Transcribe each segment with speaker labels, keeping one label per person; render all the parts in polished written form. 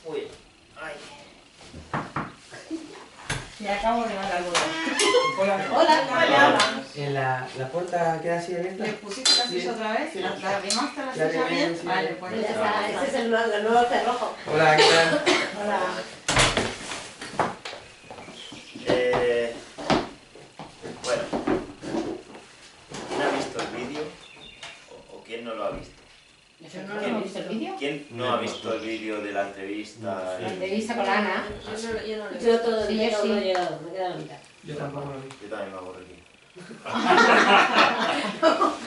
Speaker 1: Uy, ay.
Speaker 2: Y acabo de dar algo.
Speaker 3: Hola.
Speaker 2: Hola.
Speaker 1: ¿La puerta queda así abierta?
Speaker 3: ¿Le pusiste las
Speaker 1: Sí.
Speaker 3: silla otra vez?
Speaker 1: Sí.
Speaker 3: ¿La abrimos la
Speaker 1: La
Speaker 3: silla
Speaker 1: abrí,
Speaker 3: bien?
Speaker 1: sí.
Speaker 3: Vale, pues
Speaker 2: Ya
Speaker 3: ya
Speaker 2: está,
Speaker 3: está.
Speaker 2: ese es el nuevo cerrojo.
Speaker 1: Hola, ¿qué tal?
Speaker 2: Hola.
Speaker 4: Bueno, ¿quién ha visto el vídeo o quién no lo ha visto?
Speaker 2: Yo no lo he visto el vídeo.
Speaker 4: ¿Quién no ha visto el vídeo de la entrevista?
Speaker 2: La entrevista con Ana.
Speaker 5: Yo no lo he
Speaker 2: Yo todo
Speaker 5: sí,
Speaker 2: el
Speaker 5: yo
Speaker 2: sí.
Speaker 5: no he llegado, me queda la mitad.
Speaker 1: Yo tampoco lo vi.
Speaker 4: Yo también me aburrí.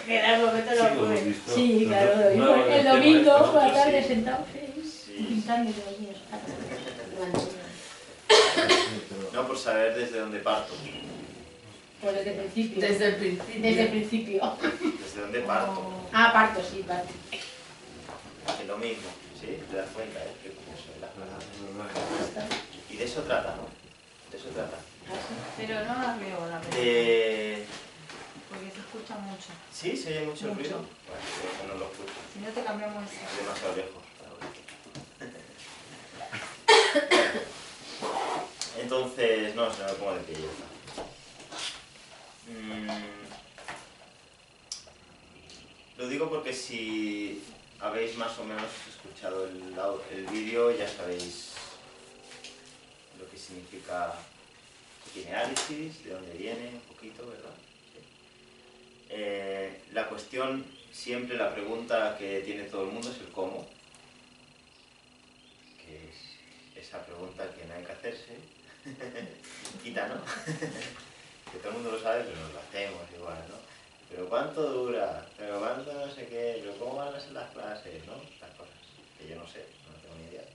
Speaker 5: Que era el momento no lo pude.
Speaker 2: Sí, claro.
Speaker 6: No,
Speaker 2: El
Speaker 6: no,
Speaker 2: domingo
Speaker 6: nosotros
Speaker 2: por la tarde
Speaker 6: sí.
Speaker 2: sentados
Speaker 4: Sí.
Speaker 2: pintando los niños.
Speaker 4: No por saber desde dónde parto.
Speaker 2: Pues desde el principio.
Speaker 3: Desde el principio.
Speaker 2: Desde el principio.
Speaker 4: Desde dónde parto.
Speaker 2: Ah, parto, sí, parto.
Speaker 4: Es lo mismo, ¿sí? Te das cuenta, ¿eh? Qué curioso es las palabras. Y de eso trata, ¿no? De eso trata.
Speaker 3: Pero no las veo la película. Porque se escucha mucho.
Speaker 4: ¿Sí? ¿Se oye mucho el
Speaker 3: Mucho.
Speaker 4: ruido? Bueno, yo no lo escucho.
Speaker 3: Si no te cambiamos esa.
Speaker 4: Es demasiado lejos para oír. Entonces, no, se me pongo de pie ya está. Lo digo porque si habéis más o menos escuchado el vídeo, ya sabéis lo que significa geneálisis, de dónde viene, un poquito, ¿verdad? Sí. La cuestión, siempre la pregunta que tiene todo el mundo es el cómo, que es esa pregunta que no hay que hacerse, quita, ¿no? Que todo el mundo lo sabe, pero nos lo hacemos igual, ¿no? Pero ¿cuánto dura? ¿Pero cuánto no sé qué? ¿Pero cómo van a ser las clases? ¿No? Estas cosas, que yo no sé, no tengo ni idea.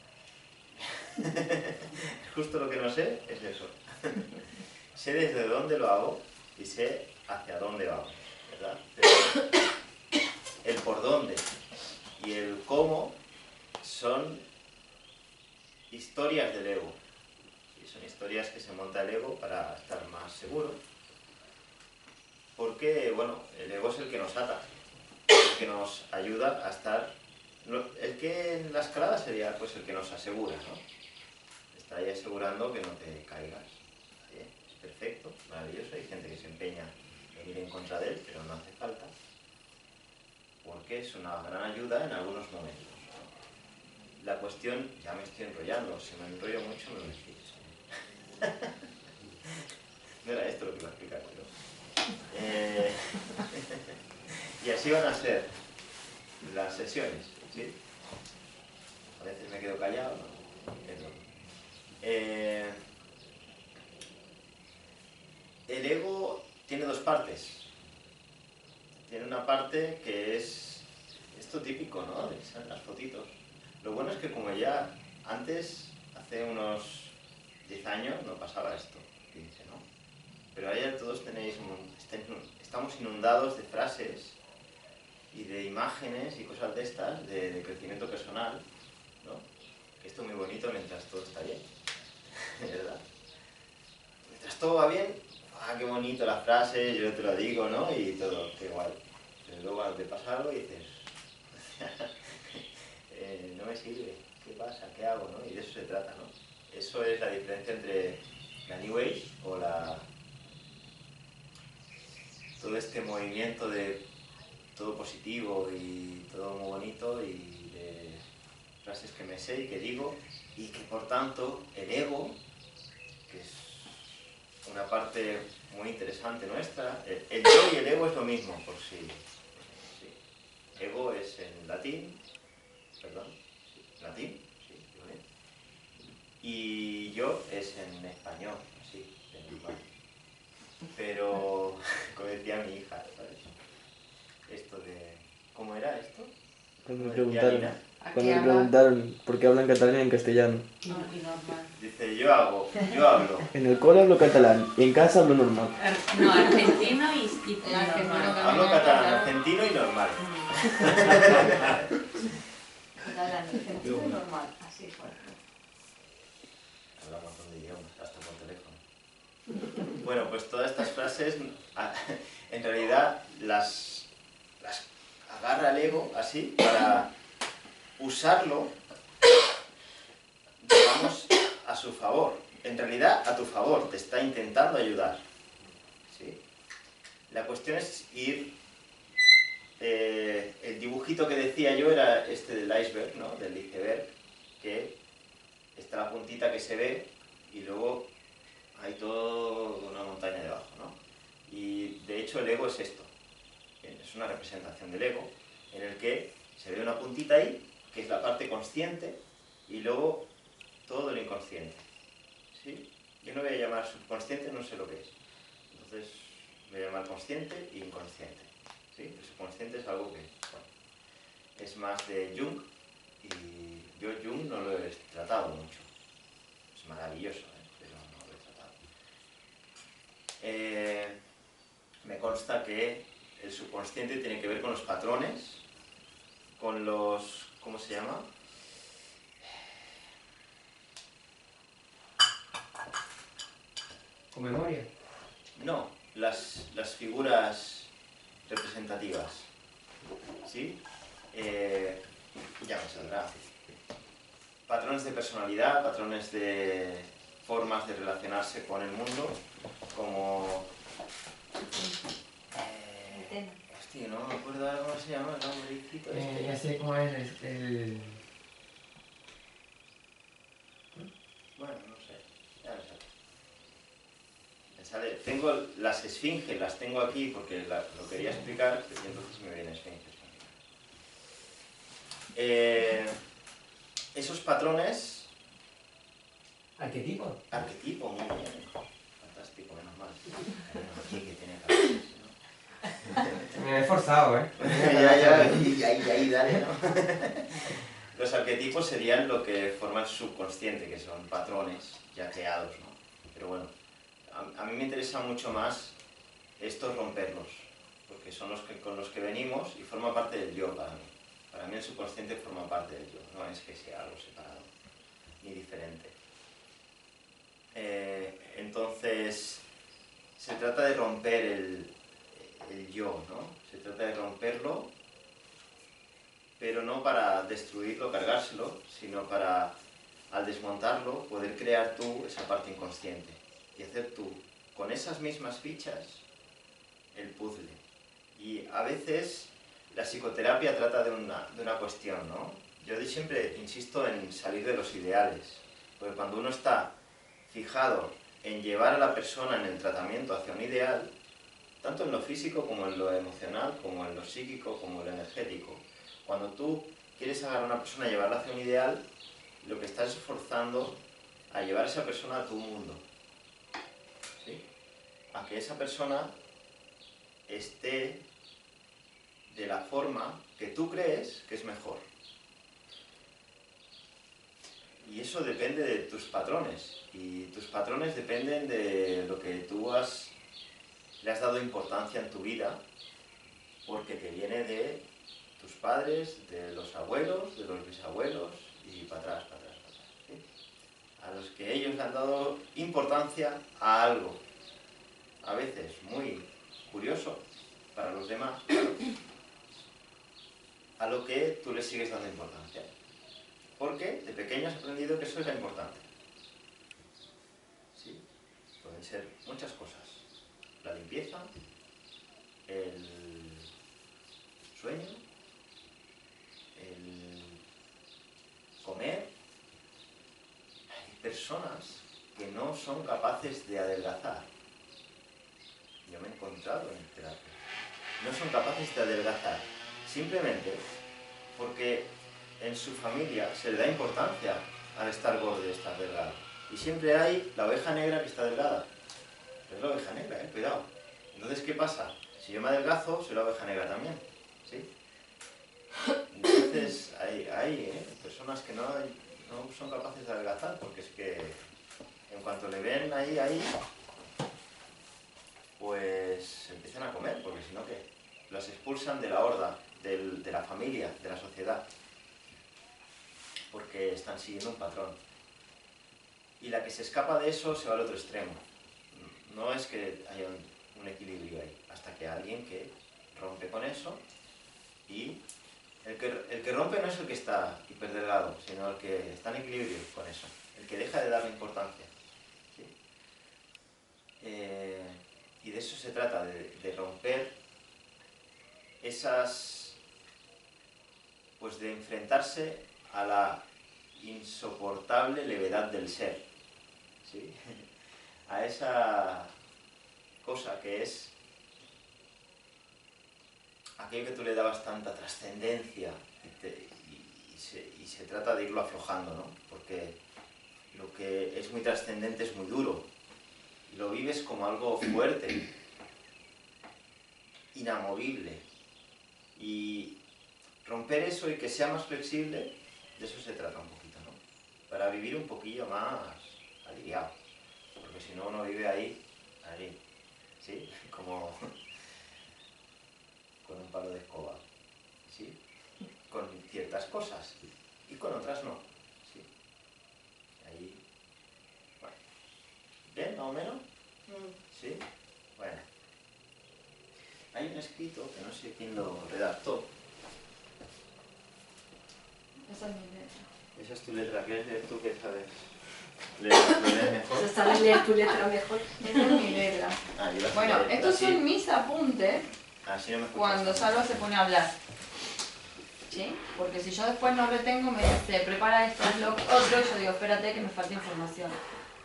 Speaker 4: Justo lo que no sé es eso. Sé desde dónde lo hago y sé hacia dónde vamos, ¿verdad? Pero el por dónde y el cómo son historias del ego. Y son historias que se monta el ego para estar más seguro. Porque, bueno, el ego es el que nos ata, el que nos ayuda a estar... El que en la escalada sería pues el que nos asegura, ¿no? Está ahí asegurando que no te caigas. ¿Sí? Es perfecto, maravilloso, hay gente que se empeña en ir en contra de él, pero no hace falta, porque es una gran ayuda en algunos momentos. La cuestión, ya me estoy enrollando, si me enrollo mucho me lo decís. No era esto lo que iba a explicar, pero... y así van a ser las sesiones, ¿sí? A veces me quedo callado, ¿no? El ego tiene dos partes. Tiene una parte que es esto típico, ¿no? De las fotitos. Lo bueno es que como ya antes, hace unos 10 años, no pasaba esto, 15, ¿no? Pero ahora ya todos estamos inundados de frases y de imágenes y cosas de estas, de crecimiento personal, ¿no? Que esto es muy bonito mientras todo está bien, ¿verdad? Mientras todo va bien, ¡ah, qué bonito la frase, yo te lo digo, ¿no? Y todo, qué guay. Pero luego cuando te pasa algo dices, no me sirve, ¿qué pasa? ¿Qué hago? ¿No? Y de eso se trata, ¿no? Eso es la diferencia entre la New Age o todo este movimiento de todo positivo y todo muy bonito y de frases que me sé y que digo y que por tanto el ego, que es una parte muy interesante nuestra, el yo y el ego es lo mismo por sí. Sí. Ego es en latín, perdón, sí, latín, sí, digo bien. Y yo es en español, sí, en igual. Pero, como decía mi hija, ¿sabes? Esto de... ¿Cómo era esto?
Speaker 1: Cuando me
Speaker 4: ¿Cómo decía Nina?
Speaker 1: preguntaron por qué hablan catalán y en castellano.
Speaker 3: Y normal.
Speaker 4: Dice, yo hablo.
Speaker 1: En el cole hablo catalán y en casa hablo normal.
Speaker 5: No, argentino y
Speaker 3: normal.
Speaker 4: Hablo catalán, argentino y normal.
Speaker 3: Catalán, argentino y normal. Así fue.
Speaker 4: Hablamos un montón de idiomas, hasta por teléfono. Bueno, pues todas estas frases, en realidad, las agarra el ego así para usarlo su favor. En realidad, a tu favor, te está intentando ayudar. ¿Sí? La cuestión es ir... el dibujito que decía yo era este del iceberg, ¿no? Del iceberg, que está la puntita que se ve y luego hay toda una montaña debajo, ¿no? Y de hecho el ego es esto. Es una representación del ego, en el que se ve una puntita ahí, que es la parte consciente, y luego todo el inconsciente. ¿Sí? Yo no voy a llamar subconsciente, no sé lo que es. Entonces voy a llamar consciente e inconsciente. ¿Sí? El subconsciente es algo que, bueno, es más de Jung, y yo Jung no lo he tratado mucho. Es maravilloso, pero no lo he tratado. Me consta que el subconsciente tiene que ver con los patrones, con los... ¿cómo se llama?
Speaker 6: ¿Con memoria?
Speaker 4: No, las figuras representativas. ¿Sí? Ya me saldrá. Patrones de personalidad, patrones de formas de relacionarse con el mundo, como... hostia, no me acuerdo ahora cómo se llama el nombre.
Speaker 6: Ya sé cómo es el...
Speaker 4: Bueno, no sé, ya me sale. Me sale. Tengo las esfinges, las tengo aquí porque lo quería explicar, y entonces me viene esfinges. Esos patrones...
Speaker 6: ¿Arquetipo?
Speaker 4: Arquetipo, muy bien. Fantástico, menos mal. Aquí que tiene cabeza, ¿no?
Speaker 6: Me he esforzado, ¿eh?
Speaker 4: y ahí, dale, ¿no? Los arquetipos serían lo que forma el subconsciente, que son patrones ya creados, ¿no? Pero bueno, a mí me interesa mucho más estos romperlos, porque son los que, con los que venimos y forma parte del yo para mí. Para mí el subconsciente forma parte del yo, no es que sea algo separado, ni diferente. Entonces, se trata de romper el yo, ¿no? Se trata de romperlo, pero no para destruirlo, cargárselo, sino para, al desmontarlo, poder crear tú esa parte inconsciente y hacer tú, con esas mismas fichas, el puzzle. Y a veces la psicoterapia trata de una cuestión, ¿no? Yo siempre insisto en salir de los ideales, porque cuando uno está fijado en llevar a la persona en el tratamiento hacia un ideal, tanto en lo físico como en lo emocional, como en lo psíquico, como en lo energético, cuando tú quieres agarrar a una persona y llevarla hacia un ideal, lo que estás es forzando a llevar a esa persona a tu mundo, ¿sí? A que esa persona esté de la forma que tú crees que es mejor. Y eso depende de tus patrones, y tus patrones dependen de lo que tú le has dado importancia en tu vida, porque te viene de tus padres, de los abuelos, de los bisabuelos, y para atrás, ¿sí? A los que ellos le han dado importancia a algo, a veces muy curioso para los demás, claro, a lo que tú le sigues dando importancia. Porque de pequeño has aprendido que eso es lo importante. ¿Sí? Pueden ser muchas cosas. La limpieza, el sueño, el comer. Hay personas que no son capaces de adelgazar. Yo me he encontrado en terapia. No son capaces de adelgazar. Simplemente porque en su familia se le da importancia al estar gordo y estar delgado. Y siempre hay la oveja negra que está delgada. Pero es la oveja negra, cuidado. Entonces, ¿qué pasa? Si yo me adelgazo, soy la oveja negra también, ¿sí? Entonces, hay personas que no son capaces de adelgazar, porque es que en cuanto le ven ahí, pues empiezan a comer, porque si no, ¿qué? Las expulsan de la horda, de la familia, de la sociedad, porque están siguiendo un patrón. Y la que se escapa de eso se va al otro extremo. No es que haya un equilibrio ahí, hasta que alguien que rompe con eso, y el que rompe no es el que está hiperdelgado, sino el que está en equilibrio con eso. El que deja de darle importancia. ¿Sí? Y de eso se trata, de romper esas, pues de enfrentarse a la insoportable levedad del ser, ¿sí? A esa cosa que es aquello que tú le dabas tanta trascendencia y se trata de irlo aflojando, ¿no? Porque lo que es muy trascendente es muy duro y lo vives como algo fuerte, inamovible, y romper eso y que sea más flexible, de eso se trata un poquito, ¿no? Para vivir un poquillo más aliviado, porque si no uno vive ahí, ¿sí? Como con un palo de escoba, ¿sí? Con ciertas cosas y con otras no, ¿sí? Ahí, bueno, ¿bien, más o menos? ¿Sí? Bueno. Hay un escrito que no sé quién lo redactó.
Speaker 3: Esa es mi letra.
Speaker 4: Esa es tu letra, ¿qué leer tú que sabes? ¿Leer mejor?
Speaker 5: ¿Sabes leer tu letra mejor?
Speaker 3: Esa es mi letra.
Speaker 4: Ah, yo la
Speaker 3: Bueno,
Speaker 4: leer
Speaker 3: estos
Speaker 4: así.
Speaker 3: son mis apuntes
Speaker 4: Así no me escuchas.
Speaker 3: cuando Salva se pone a hablar. ¿Sí? Porque si yo después no retengo, me dice, prepara esto, haz lo otro, y yo digo, espérate que me falta información.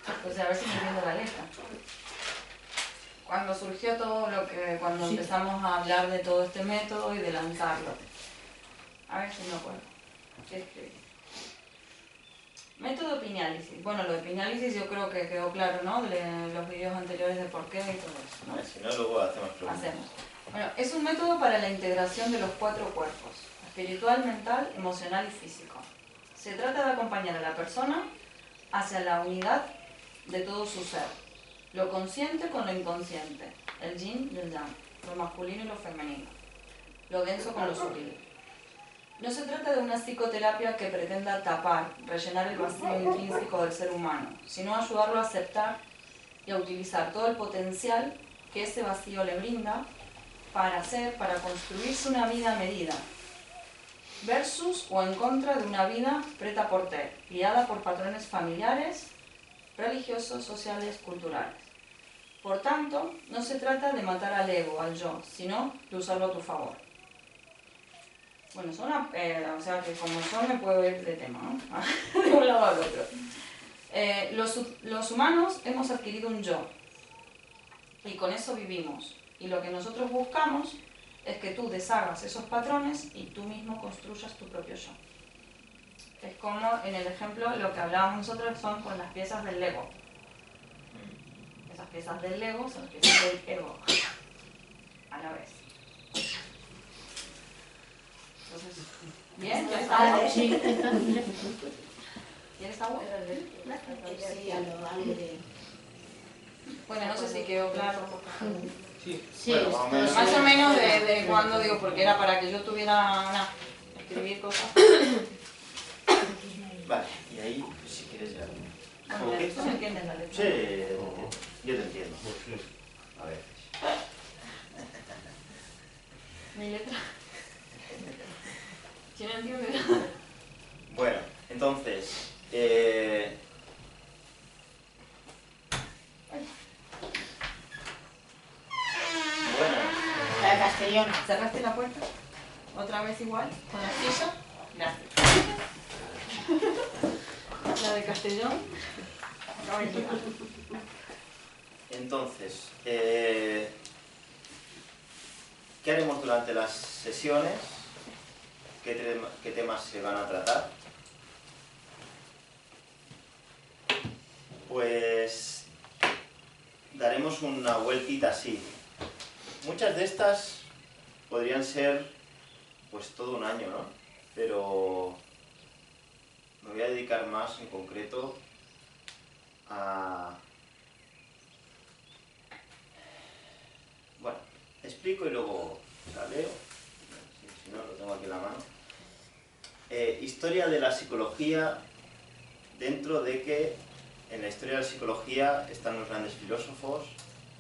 Speaker 3: Entonces, a ver si me entiendo la letra. Cuando surgió todo lo que, cuando empezamos a hablar de todo este método y de lanzarlo. A ver si me acuerdo. ¿Qué escribí? Método Pinálisis. Bueno, lo de Pinálisis yo creo que quedó claro, ¿no? De los vídeos anteriores de por qué y todo eso, ¿no?
Speaker 4: Si no, luego hacemos preguntas.
Speaker 3: Hacemos. Bueno, es un método para la integración de los 4 cuerpos, espiritual, mental, emocional y físico. Se trata de acompañar a la persona hacia la unidad de todo su ser, lo consciente con lo inconsciente, el yin y el yang, lo masculino y lo femenino, lo denso con lo sutil. No se trata de una psicoterapia que pretenda tapar, rellenar el vacío intrínseco del ser humano, sino ayudarlo a aceptar y a utilizar todo el potencial que ese vacío le brinda para construirse una vida a medida, versus o en contra de una vida prêt-à-porter, guiada por patrones familiares, religiosos, sociales, culturales. Por tanto, no se trata de matar al ego, al yo, sino de usarlo a tu favor. Bueno, o sea que como yo me puedo ir de tema, ¿no? De un lado al otro. Los humanos hemos adquirido un yo y con eso vivimos. Y lo que nosotros buscamos es que tú deshagas esos patrones y tú mismo construyas tu propio yo. Es como en el ejemplo lo que hablábamos nosotros son con las piezas del Lego. Esas piezas del Lego son las piezas del ego a la vez. Entonces, ¿bien? ¿Ya está agua?
Speaker 2: Sí.
Speaker 3: ¿Quieres agua?
Speaker 5: Sí, algo de...
Speaker 3: Bueno, no sé si quedó claro.
Speaker 2: Sí,
Speaker 4: Bueno, más o menos.
Speaker 3: Más o menos de cuando digo, porque era para que yo tuviera escribir cosas.
Speaker 4: Vale, y ahí, pues, si quieres ya.
Speaker 3: Bueno, ¿tú me entiendes la letra?
Speaker 4: Sí, yo te entiendo. A ver.
Speaker 3: Mi letra. ¿Quién entiende?
Speaker 4: Bueno, entonces, bueno,
Speaker 2: La de Castellón.
Speaker 3: ¿Cerraste la puerta? ¿Otra vez igual? ¿Con la silla? Gracias. La de Castellón.
Speaker 4: entonces, ¿qué haremos durante las sesiones? ¿Qué temas se van a tratar? Pues daremos una vueltita así. Muchas de estas podrían ser pues todo un año, ¿no? Pero me voy a dedicar más en concreto a... Bueno, explico y luego la leo. Si no, lo tengo aquí en la mano. Historia de la psicología, dentro de que en la historia de la psicología están los grandes filósofos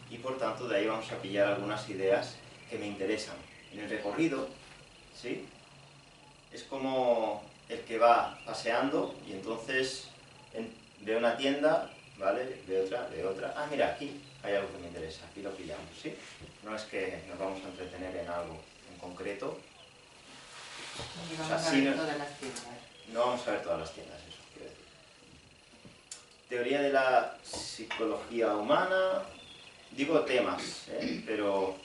Speaker 4: y por tanto de ahí vamos a pillar algunas ideas que me interesan. En el recorrido, ¿sí? Es como el que va paseando y entonces veo una tienda, ¿vale? Veo otra. Ah, mira, aquí hay algo que me interesa, aquí lo pillamos, ¿sí? No es que nos vamos a entretener en algo en concreto.
Speaker 7: Y
Speaker 4: O sea,
Speaker 7: vamos a
Speaker 4: sí,
Speaker 7: ver
Speaker 4: no-
Speaker 7: todas las tiendas.
Speaker 4: No vamos a ver todas las tiendas, eso quiero decir. Teoría de la psicología humana, digo temas, pero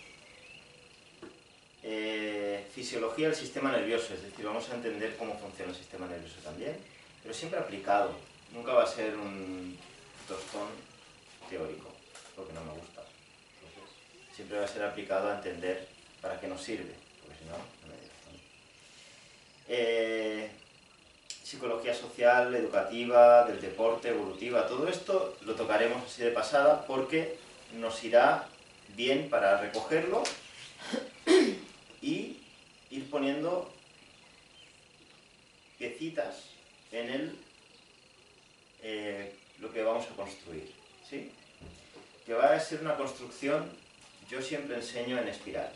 Speaker 4: fisiología del sistema nervioso, es decir, vamos a entender cómo funciona el sistema nervioso también, pero siempre aplicado, nunca va a ser un tostón teórico, porque no me gusta. Entonces, siempre va a ser aplicado a entender para qué nos sirve, porque si no, no me digo. Psicología social, educativa, del deporte, evolutiva, todo esto lo tocaremos así de pasada porque nos irá bien para recogerlo y ir poniendo piecitas en lo que vamos a construir, ¿sí? Que va a ser una construcción, yo siempre enseño en espiral.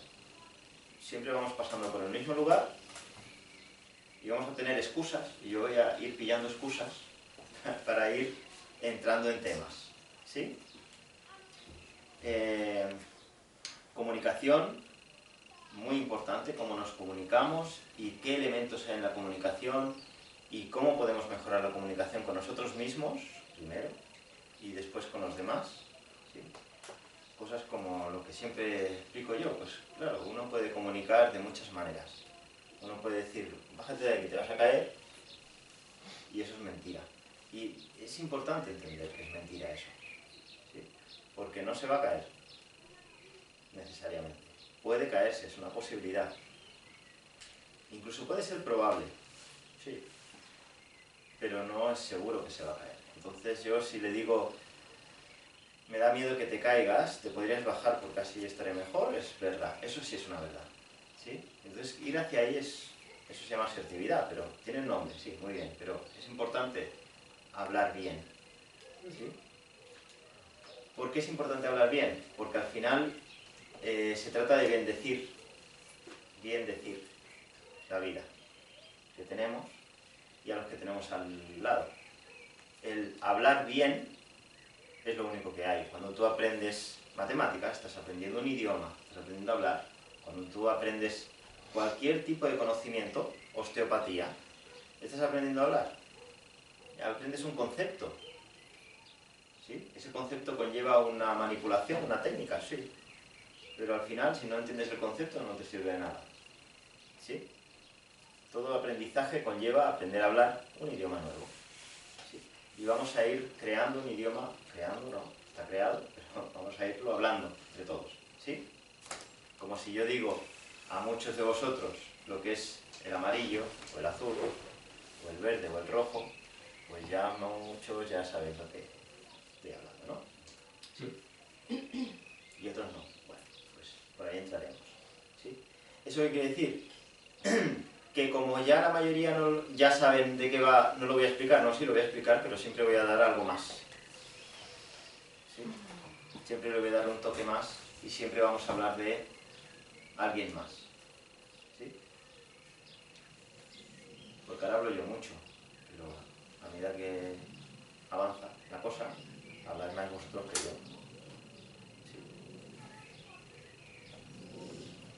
Speaker 4: Siempre vamos pasando por el mismo lugar y vamos a tener excusas, y yo voy a ir pillando excusas para ir entrando en temas, ¿sí? Comunicación, muy importante, cómo nos comunicamos y qué elementos hay en la comunicación y cómo podemos mejorar la comunicación con nosotros mismos, primero, y después con los demás, ¿sí? Cosas como lo que siempre explico yo, pues claro, uno puede comunicar de muchas maneras. Uno puede decir, bájate de aquí, te vas a caer, y eso es mentira. Y es importante entender que es mentira eso, ¿sí? Porque no se va a caer, necesariamente. Puede caerse, es una posibilidad. Incluso puede ser probable, sí, pero no es seguro que se va a caer. Entonces yo si le digo, me da miedo que te caigas, te podrías bajar porque así estaré mejor, es verdad, eso sí es una verdad, ¿sí? Entonces ir hacia ahí eso se llama asertividad, pero tiene un nombre, sí, muy bien, pero es importante hablar bien, ¿sí? ¿Por qué es importante hablar bien? Porque al final se trata de bendecir la vida que tenemos y a los que tenemos al lado. El hablar bien es lo único que hay. Cuando tú aprendes matemáticas, estás aprendiendo un idioma, estás aprendiendo a hablar. Cuando tú aprendes cualquier tipo de conocimiento, osteopatía, estás aprendiendo a hablar. Aprendes un concepto, ¿sí? Ese concepto conlleva una manipulación, una técnica, sí. Pero al final, si no entiendes el concepto, no te sirve de nada, ¿sí? Todo aprendizaje conlleva aprender a hablar un idioma nuevo, ¿sí? Y vamos a ir creando un idioma, creando, no, está creado, pero vamos a irlo hablando entre todos, ¿sí? Como si yo digo a muchos de vosotros lo que es el amarillo, o el azul, o el verde, o el rojo, pues ya muchos ya sabéis lo que estoy hablando, ¿no? ¿Sí? Y otros no. Bueno, pues por ahí entraremos, ¿sí? ¿Eso qué quiere decir? Que como ya la mayoría ya saben de qué va, no lo voy a explicar, no, sí lo voy a explicar, pero siempre voy a dar algo más, ¿sí? Siempre le voy a dar un toque más y siempre vamos a hablar de alguien más, ¿sí? Porque ahora hablo yo mucho, pero a medida que avanza la cosa, habláis más vosotros que yo,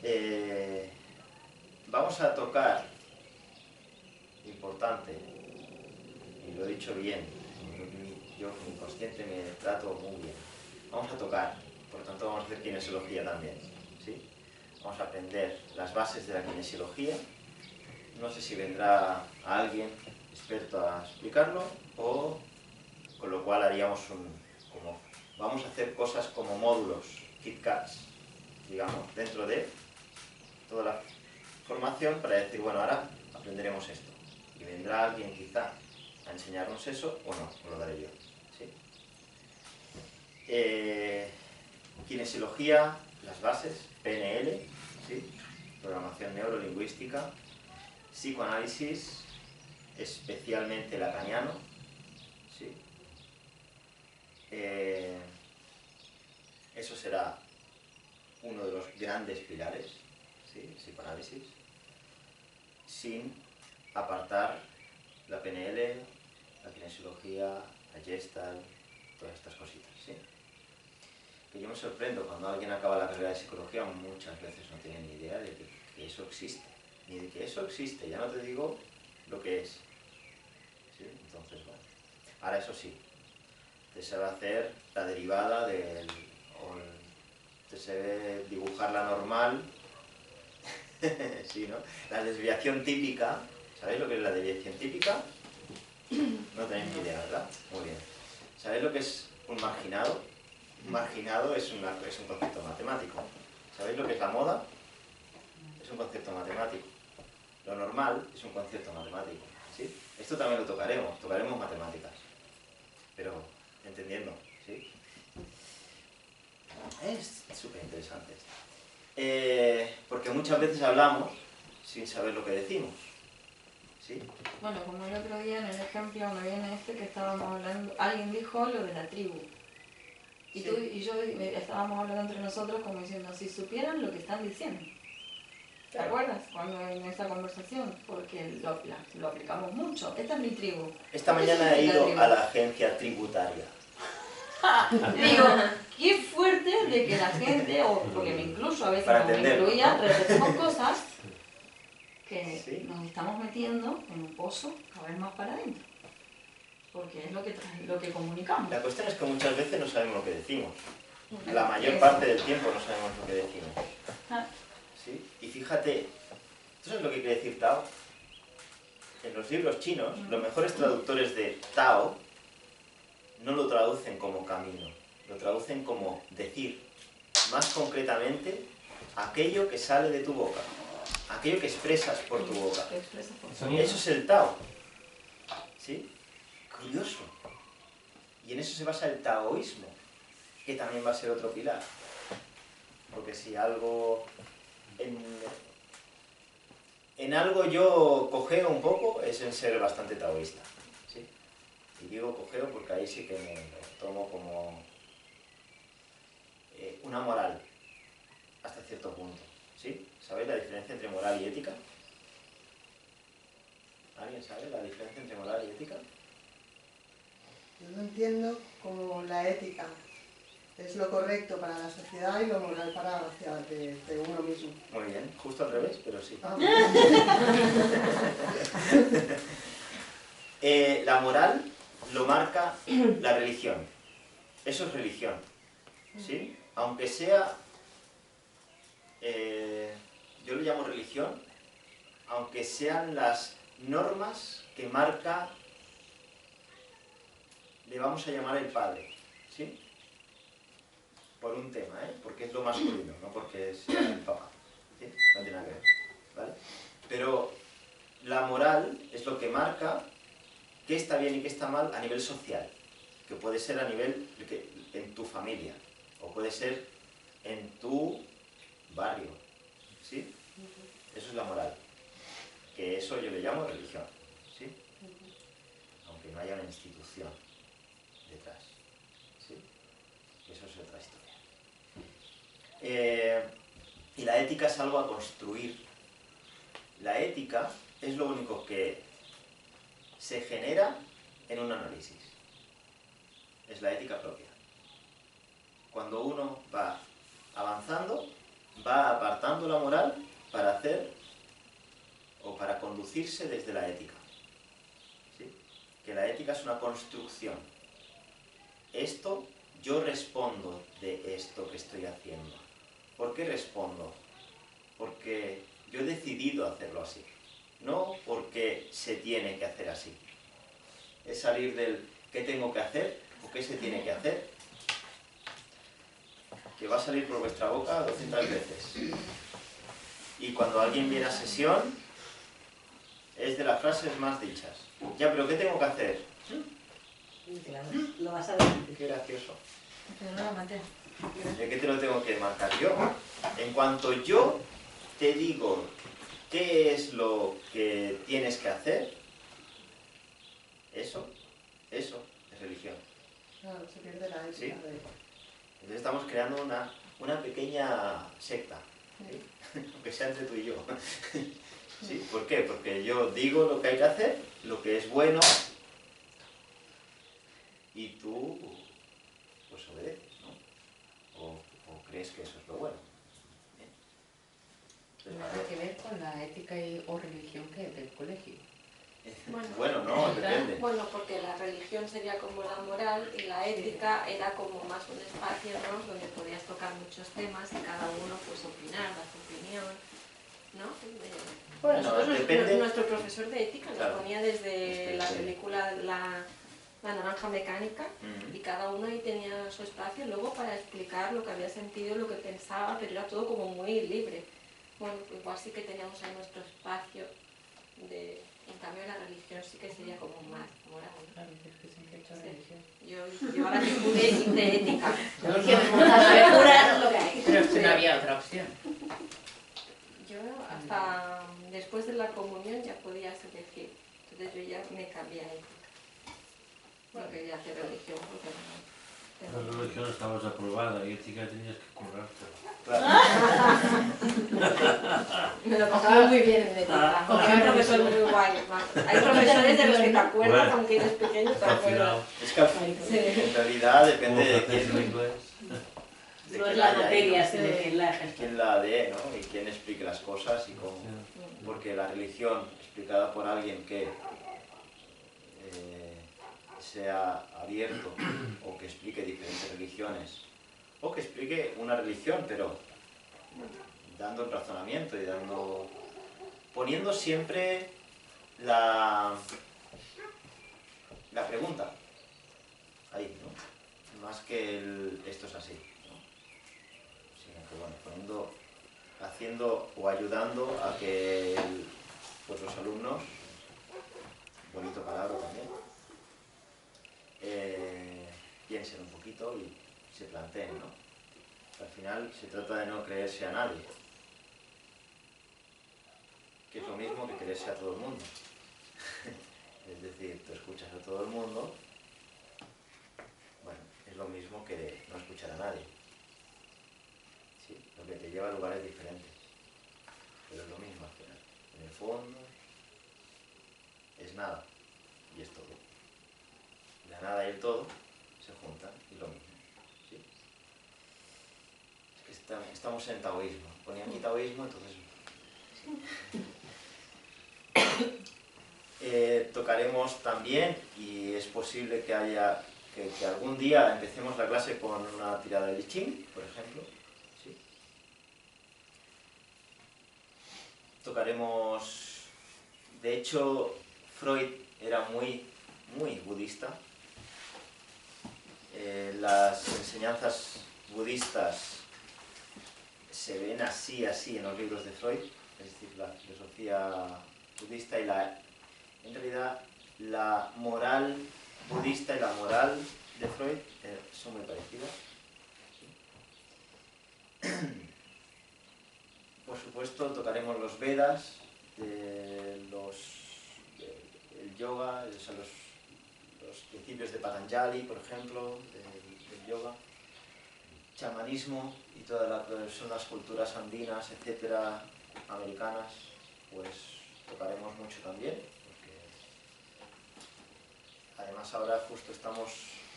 Speaker 4: ¿sí? Vamos a tocar, importante, y lo he dicho bien, yo mi inconsciente me trato muy bien, vamos a tocar, por lo tanto vamos a hacer kinesiología también, ¿sí? Vamos a aprender las bases de la kinesiología. No sé si vendrá alguien experto a explicarlo o con lo cual haríamos vamos a hacer cosas como módulos, KitKats, digamos, dentro de toda la formación para decir, bueno, ahora aprenderemos esto. Y vendrá alguien quizá a enseñarnos eso o no, os lo daré yo, ¿sí? Kinesiología, las bases, PNL, ¿sí? Programación neurolingüística, psicoanálisis, especialmente lacaniano, ¿sí? Eso será uno de los grandes pilares, ¿sí? Psicoanálisis, sin apartar la PNL, la kinesiología, la la Gestalt, todas estas cositas, ¿sí? Que yo me sorprendo cuando alguien acaba la carrera de psicología, muchas veces no tiene ni idea de que eso existe, ni de que eso existe, ya no te digo lo que es, ¿sí? Entonces, bueno, ahora eso sí, te sabe hacer la derivada te sabe dibujar la normal, sí, ¿no? La desviación típica, ¿sabéis lo que es la desviación típica? No tenéis ni idea, ¿verdad? Muy bien. ¿Sabéis lo que es un marginado? Un marginado es un concepto matemático. ¿Sabéis lo que es la moda? Es un concepto matemático. Lo normal es un concepto matemático, ¿sí? Esto también lo tocaremos matemáticas, pero entendiendo, ¿sí? Es súper interesante esto. Porque muchas veces hablamos sin saber lo que decimos, ¿sí?
Speaker 3: Bueno, como el otro día en el ejemplo me viene que estábamos hablando, alguien dijo lo de la tribu. Y
Speaker 4: Sí.
Speaker 3: tú y yo estábamos hablando entre nosotros como diciendo, si supieran lo que están diciendo. ¿Te acuerdas? Cuando en esa conversación, porque lo aplicamos mucho. Esta es mi tribu.
Speaker 4: Esta mañana he ido a la agencia tributaria.
Speaker 3: Digo, qué fuerte de que la gente, o porque me incluso a veces
Speaker 4: Para
Speaker 3: como me
Speaker 4: entenderlo,
Speaker 3: incluía,
Speaker 4: ¿no?
Speaker 3: repetimos cosas que
Speaker 4: Sí.
Speaker 3: nos estamos metiendo en un pozo cada vez más para adentro. Porque es lo que comunicamos.
Speaker 4: La cuestión es que muchas veces no sabemos lo que decimos. La mayor parte del tiempo no sabemos lo que decimos.
Speaker 3: Ah.
Speaker 4: ¿Sí? Y fíjate, ¿tú sabes lo que quiere decir Tao? En los libros chinos, los mejores traductores de Tao no lo traducen como camino, lo traducen como decir. Más concretamente, aquello que sale de tu boca, aquello que expresas por tu boca.
Speaker 3: Te expresas por
Speaker 6: Sonido.
Speaker 4: Eso es el Tao. ¿Sí? Curioso. Y en eso se basa el taoísmo, que también va a ser otro pilar. Porque si algo... En algo yo cojeo un poco, es en ser bastante taoísta. ¿Sí? Y digo cojeo porque ahí sí que me lo tomo como una moral, hasta cierto punto. ¿Sí? ¿Sabéis la diferencia entre moral y ética? ¿Alguien sabe la diferencia entre moral y ética?
Speaker 8: Yo lo entiendo como la ética. Es lo correcto para la sociedad y lo moral para hacia de uno mismo.
Speaker 4: Muy bien, justo al revés, pero sí.
Speaker 8: Ah,
Speaker 4: La moral lo marca la religión. Eso es religión. ¿Sí? Aunque sea... yo lo llamo religión, aunque sean las normas que marca, le vamos a llamar el padre. ¿Sí? Por un tema, porque es lo masculino, no porque es el papá. ¿Sí? No tiene nada que ver. ¿Vale? Pero la moral es lo que marca qué está bien y qué está mal a nivel social, que puede ser a nivel en tu familia, o puede ser en tu barrio. ¿Sí? Eso es la moral. Que eso yo le llamo religión. ¿Sí? Aunque no haya una institución detrás. ¿Sí? Eso es otra historia. Y la ética es algo a construir. La ética es lo único que se genera en un análisis. Es la ética propia. Cuando uno va avanzando, va apartando la moral para hacer o para conducirse desde la ética. ¿Sí? Que la ética es una construcción. Esto, yo respondo de esto que estoy haciendo. ¿Por qué respondo? Porque yo he decidido hacerlo así. No porque se tiene que hacer así. Es salir del ¿qué tengo que hacer? ¿O qué se tiene que hacer? Que va a salir por vuestra boca 200 veces. Y cuando alguien viene a sesión, es de las frases más dichas. Ya, pero ¿qué tengo que hacer?
Speaker 5: Claro, lo vas a ver.
Speaker 4: Qué gracioso.
Speaker 3: Pero no la maté.
Speaker 4: ¿De qué te lo tengo que marcar yo? En cuanto yo te digo qué es lo que tienes que hacer, eso es religión.
Speaker 8: claro, se pierde la ética.
Speaker 4: ¿Sí? Entonces estamos creando una pequeña secta, ¿sí? Aunque sea entre tú y yo. ¿Sí? ¿Por qué? Porque yo digo lo que hay que hacer, lo que es bueno, y tú pues obedeces, ¿no? O crees que eso es lo bueno. Bien. Entonces,
Speaker 7: Nada que ver con la ética o religión que es del colegio.
Speaker 4: bueno, no, depende.
Speaker 9: Bueno, porque la religión sería como la moral y la ética era como más un espacio, ¿no? Donde podías tocar muchos temas y cada uno pues opinar, dar su opinión, ¿no?
Speaker 4: Bueno,
Speaker 9: Nosotros,
Speaker 4: depende.
Speaker 9: nuestro profesor de ética nos
Speaker 4: Claro.
Speaker 9: ponía desde la
Speaker 4: Sí.
Speaker 9: película La Naranja Mecánica
Speaker 4: Ujú.
Speaker 9: y cada uno ahí tenía su espacio luego para explicar lo que había sentido, lo que pensaba, pero era todo como muy libre. Bueno, igual sí que teníamos ahí nuestro espacio de... En cambio la religión sí que sería como más moral.
Speaker 7: Claro, es que siempre he hecho
Speaker 9: Sí.
Speaker 7: religión.
Speaker 9: Yo ahora mismo de ética.
Speaker 5: Asegurar lo que hay.
Speaker 7: Pero es que no había otra opción.
Speaker 9: Yo hasta después de la comunión ya podías elegir. Entonces yo ya me cambié a ética. No quería hacer religión porque
Speaker 10: La
Speaker 9: no.
Speaker 10: religión estabas aprobada y ética tenías que currarte.
Speaker 9: Me lo pasaba muy bien en ética. Porque hay profesores muy guay. Hay profesores de los que te acuerdas,
Speaker 10: Bueno.
Speaker 9: aunque eres pequeño te
Speaker 10: Al
Speaker 9: acuerdas.
Speaker 10: final,
Speaker 4: Es que
Speaker 9: Sí.
Speaker 4: en realidad depende de
Speaker 10: haces el
Speaker 4: quién,
Speaker 10: inglés.
Speaker 4: de
Speaker 5: No
Speaker 4: quién
Speaker 5: es la
Speaker 4: haya ahí,
Speaker 5: materia,
Speaker 4: ¿no?
Speaker 5: sino que la gestión.
Speaker 4: Quién la dé, ¿no? Y quién explique las cosas y cómo. Porque la religión explicada por alguien que sea abierto o que explique diferentes religiones o que explique una religión, pero dando el razonamiento y poniendo siempre la pregunta ahí, ¿no? Más que esto es así, ¿no? Sino que bueno, haciendo o ayudando a que pues los alumnos, bonito palabra también, piensen un poquito y se planteen, ¿no? Al final se trata de no creerse a nadie, que es lo mismo que creerse a todo el mundo. Es decir, tú escuchas a todo el mundo, bueno, es lo mismo que no escuchar a nadie. ¿Sí? Lo que te lleva a lugares diferentes, pero es lo mismo al final. En el fondo es nada y es todo. La nada y el todo se juntan y lo mismo. ¿Sí? Es que estamos en taoísmo. Ponía aquí taoísmo, entonces... tocaremos también, y es posible que algún día empecemos la clase con una tirada de I Ching, por ejemplo. ¿Sí? Tocaremos... De hecho, Freud era muy budista. Las enseñanzas budistas se ven así en los libros de Freud, es decir, la filosofía budista y en realidad la moral budista y la moral de Freud son muy parecidas. Por supuesto, tocaremos los Vedas, el yoga, o sea, los principios de Patanjali, por ejemplo, del yoga, chamanismo y todas son las culturas andinas, etcétera, americanas, pues tocaremos mucho también, porque además ahora justo estamos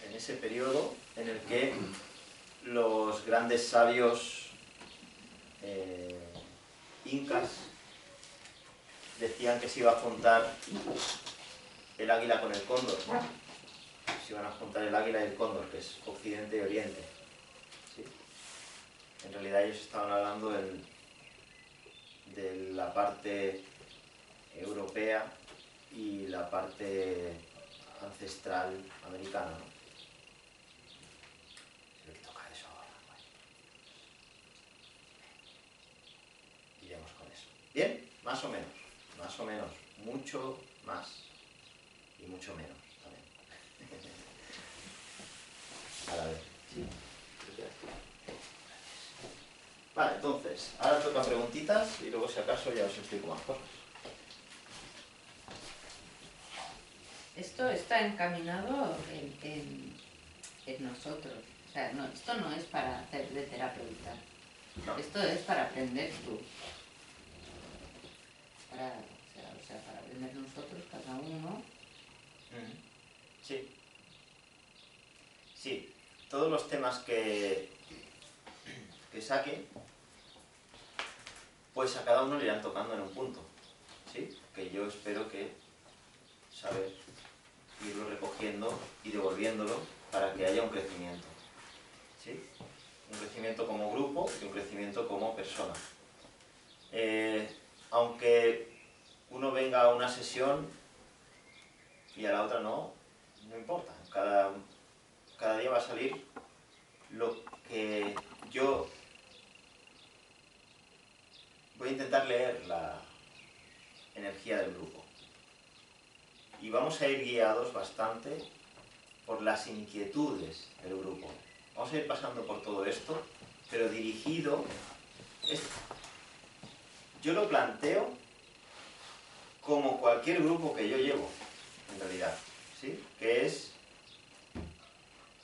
Speaker 4: en ese periodo en el que los grandes sabios incas decían que se iba a juntar el águila con el cóndor. Se iban a juntar el águila y el cóndor, que es Occidente y Oriente. ¿Sí? En realidad ellos estaban hablando de la parte europea y la parte ancestral americana, ¿no? Se ve que toca eso ahora. Bueno. Iremos con eso. ¿Bien? Más o menos. Mucho más y mucho menos también. A la vez. Sí. Vale, entonces, ahora toca preguntitas y luego si acaso ya os explico más cosas.
Speaker 7: Esto está encaminado en nosotros. O sea, no, esto no es para hacer de terapeuta.
Speaker 4: No.
Speaker 7: Esto es para aprender tú. O sea, para aprender nosotros, cada uno.
Speaker 4: Sí. Sí, todos los temas que saquen, pues a cada uno le irán tocando en un punto, ¿sí? Que yo espero que saber irlo recogiendo y devolviéndolo para que haya un crecimiento, ¿sí? Un crecimiento como grupo y un crecimiento como persona. Aunque uno venga a una sesión y a la otra no importa. Cada día va a salir lo que yo voy a intentar leer la energía del grupo. Y vamos a ir guiados bastante por las inquietudes del grupo. Vamos a ir pasando por todo esto, pero dirigido. Yo lo planteo como cualquier grupo que yo llevo, en realidad, ¿sí? Que es,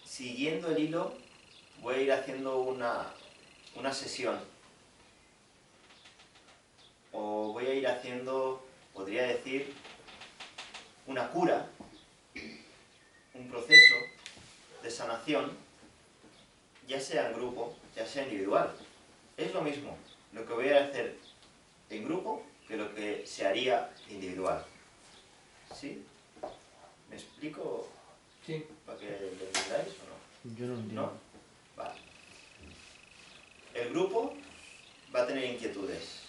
Speaker 4: siguiendo el hilo, voy a ir haciendo una sesión. O voy a ir haciendo, podría decir, una cura, un proceso de sanación, ya sea en grupo, ya sea individual. Es lo mismo lo que voy a hacer en grupo que lo que se haría individual. ¿Sí? ¿Me explico?
Speaker 6: Sí.
Speaker 4: ¿Para que lo entendáis o no?
Speaker 1: Yo no entiendo.
Speaker 4: ¿No? Vale. El grupo va a tener inquietudes,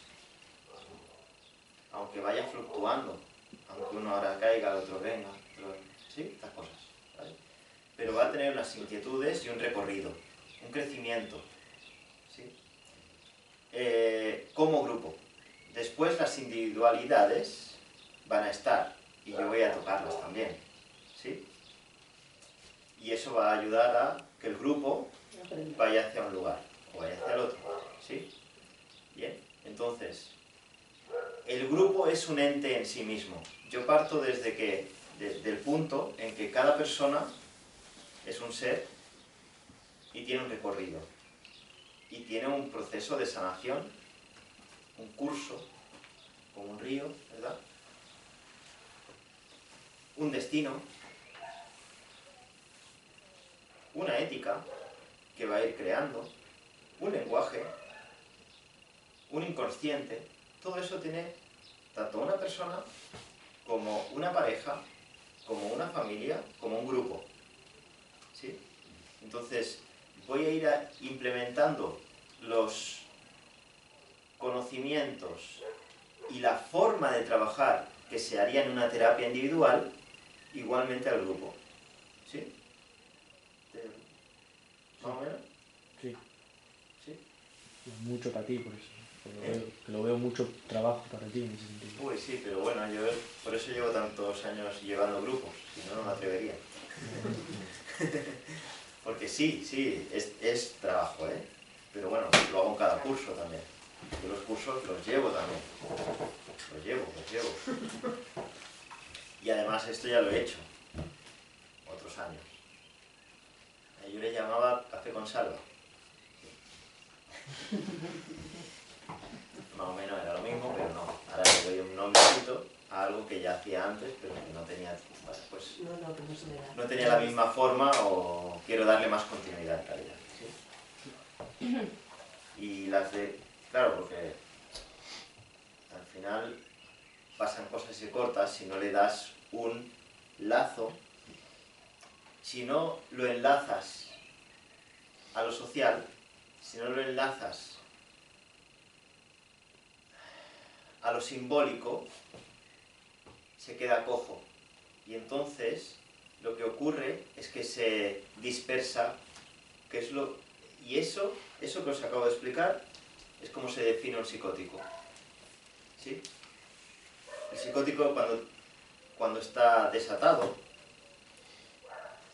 Speaker 4: aunque vaya fluctuando, aunque uno ahora caiga, el otro venga, ¿sí? Estas cosas, ¿vale? Pero va a tener unas inquietudes y un recorrido, un crecimiento, ¿sí? Como grupo. Después las individualidades van a estar, y yo voy a tocarlas también, ¿sí? Y eso va a ayudar a que el grupo vaya hacia un lugar, o vaya hacia el otro, ¿sí? Bien, entonces, el grupo es un ente en sí mismo. Yo parto desde el punto en que cada persona es un ser y tiene un recorrido, y tiene un proceso de sanación, un curso, como un río, ¿verdad? Un destino, una ética que va a ir creando, un lenguaje, un inconsciente. Todo eso tiene tanto una persona como una pareja, como una familia, como un grupo, ¿sí? Entonces, voy a ir implementando los conocimientos y la forma de trabajar que se haría en una terapia individual, igualmente al grupo, ¿sí? ¿Más o menos?
Speaker 1: Sí.
Speaker 4: ¿Sí?
Speaker 1: Mucho para ti, por eso. Lo veo mucho trabajo para ti en ese sentido.
Speaker 4: Uy, sí, pero bueno, yo por eso llevo tantos años llevando grupos, si no, no me atrevería. Porque sí, es trabajo, ¿eh? Pero bueno, lo hago en cada curso también. Yo los cursos los llevo también. Los llevo. Y además esto ya lo he hecho. Otros años. Yo le llamaba Café con Salva. Más o menos era lo mismo, pero no. Ahora le doy un nombrecito a algo que ya hacía antes, pero que no tenía, pues, no tenía la misma forma, o quiero darle más continuidad en realidad, ¿sí? Y las de, claro, porque al final pasan cosas y se cortas si no le das un lazo, si no lo enlazas a lo social, si no lo enlazas a lo simbólico, se queda cojo. Y entonces lo que ocurre es que se dispersa, que es y eso que os acabo de explicar es como se define un psicótico, ¿sí? El psicótico, cuando está desatado,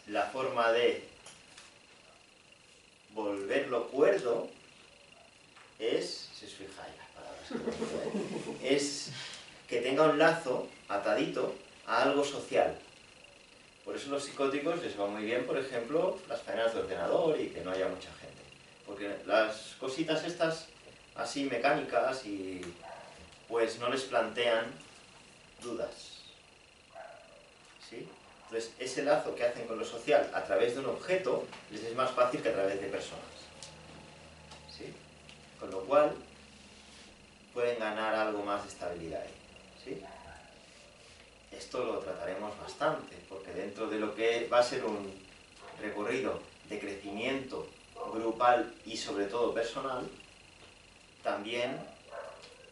Speaker 4: la forma de volverlo cuerdo es, si os fijáis las palabras que tengo, es que tenga un lazo atadito a algo social. Por eso los psicóticos les va muy bien, por ejemplo, las faenas de ordenador y que no haya mucha gente. Porque las cositas estas así mecánicas y pues no les plantean dudas, ¿sí? Entonces, ese lazo que hacen con lo social a través de un objeto les es más fácil que a través de personas. ¿Sí? Con lo cual, pueden ganar algo más de estabilidad ahí. ¿Sí? Esto lo trataremos bastante, porque dentro de lo que va a ser un recorrido de crecimiento grupal y sobre todo personal, también,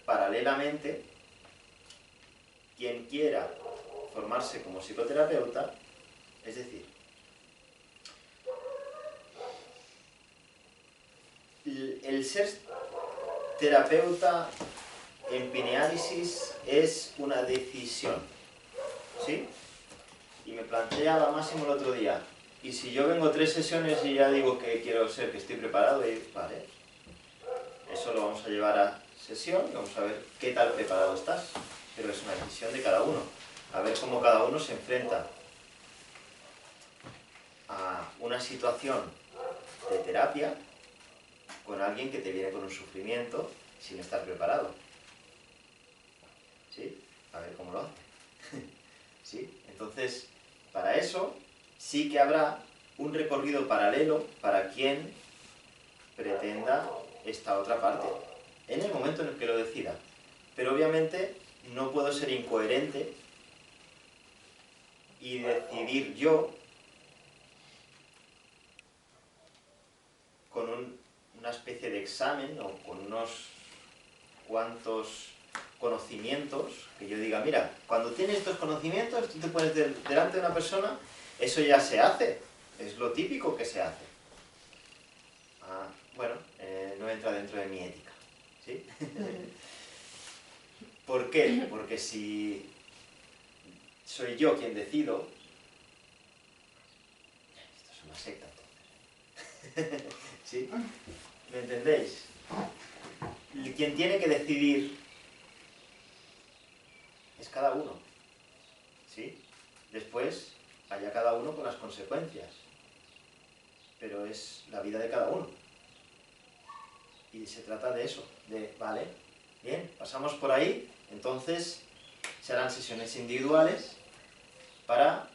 Speaker 4: paralelamente, quien quiera formarse como psicoterapeuta, es decir, el ser terapeuta en pineálisis es una decisión, ¿sí? Y me planteaba Máximo el otro día, y si yo vengo 3 sesiones y ya digo que quiero ser, que estoy preparado, y vale, eso lo vamos a llevar a sesión y vamos a ver qué tal preparado estás, pero es una decisión de cada uno, a ver cómo cada uno se enfrenta a una situación de terapia con alguien que te viene con un sufrimiento sin estar preparado. ¿Sí? A ver cómo lo hace. ¿Sí? Entonces, para eso sí que habrá un recorrido paralelo para quien pretenda esta otra parte, en el momento en el que lo decida. Pero obviamente no puedo ser incoherente y decidir yo con una especie de examen o con unos cuantos conocimientos, que yo diga, mira, cuando tienes estos conocimientos, tú te pones delante de una persona, eso ya se hace, es lo típico que se hace. Bueno, no entra dentro de mi ética, ¿sí? ¿Por qué? Porque si soy yo quien decido, esto es una secta entonces. ¿Sí? ¿Me entendéis? Quien tiene que decidir es cada uno, ¿sí? Después, allá cada uno con las consecuencias, pero es la vida de cada uno. Y se trata de eso, de, vale, bien, pasamos por ahí, entonces serán sesiones individuales para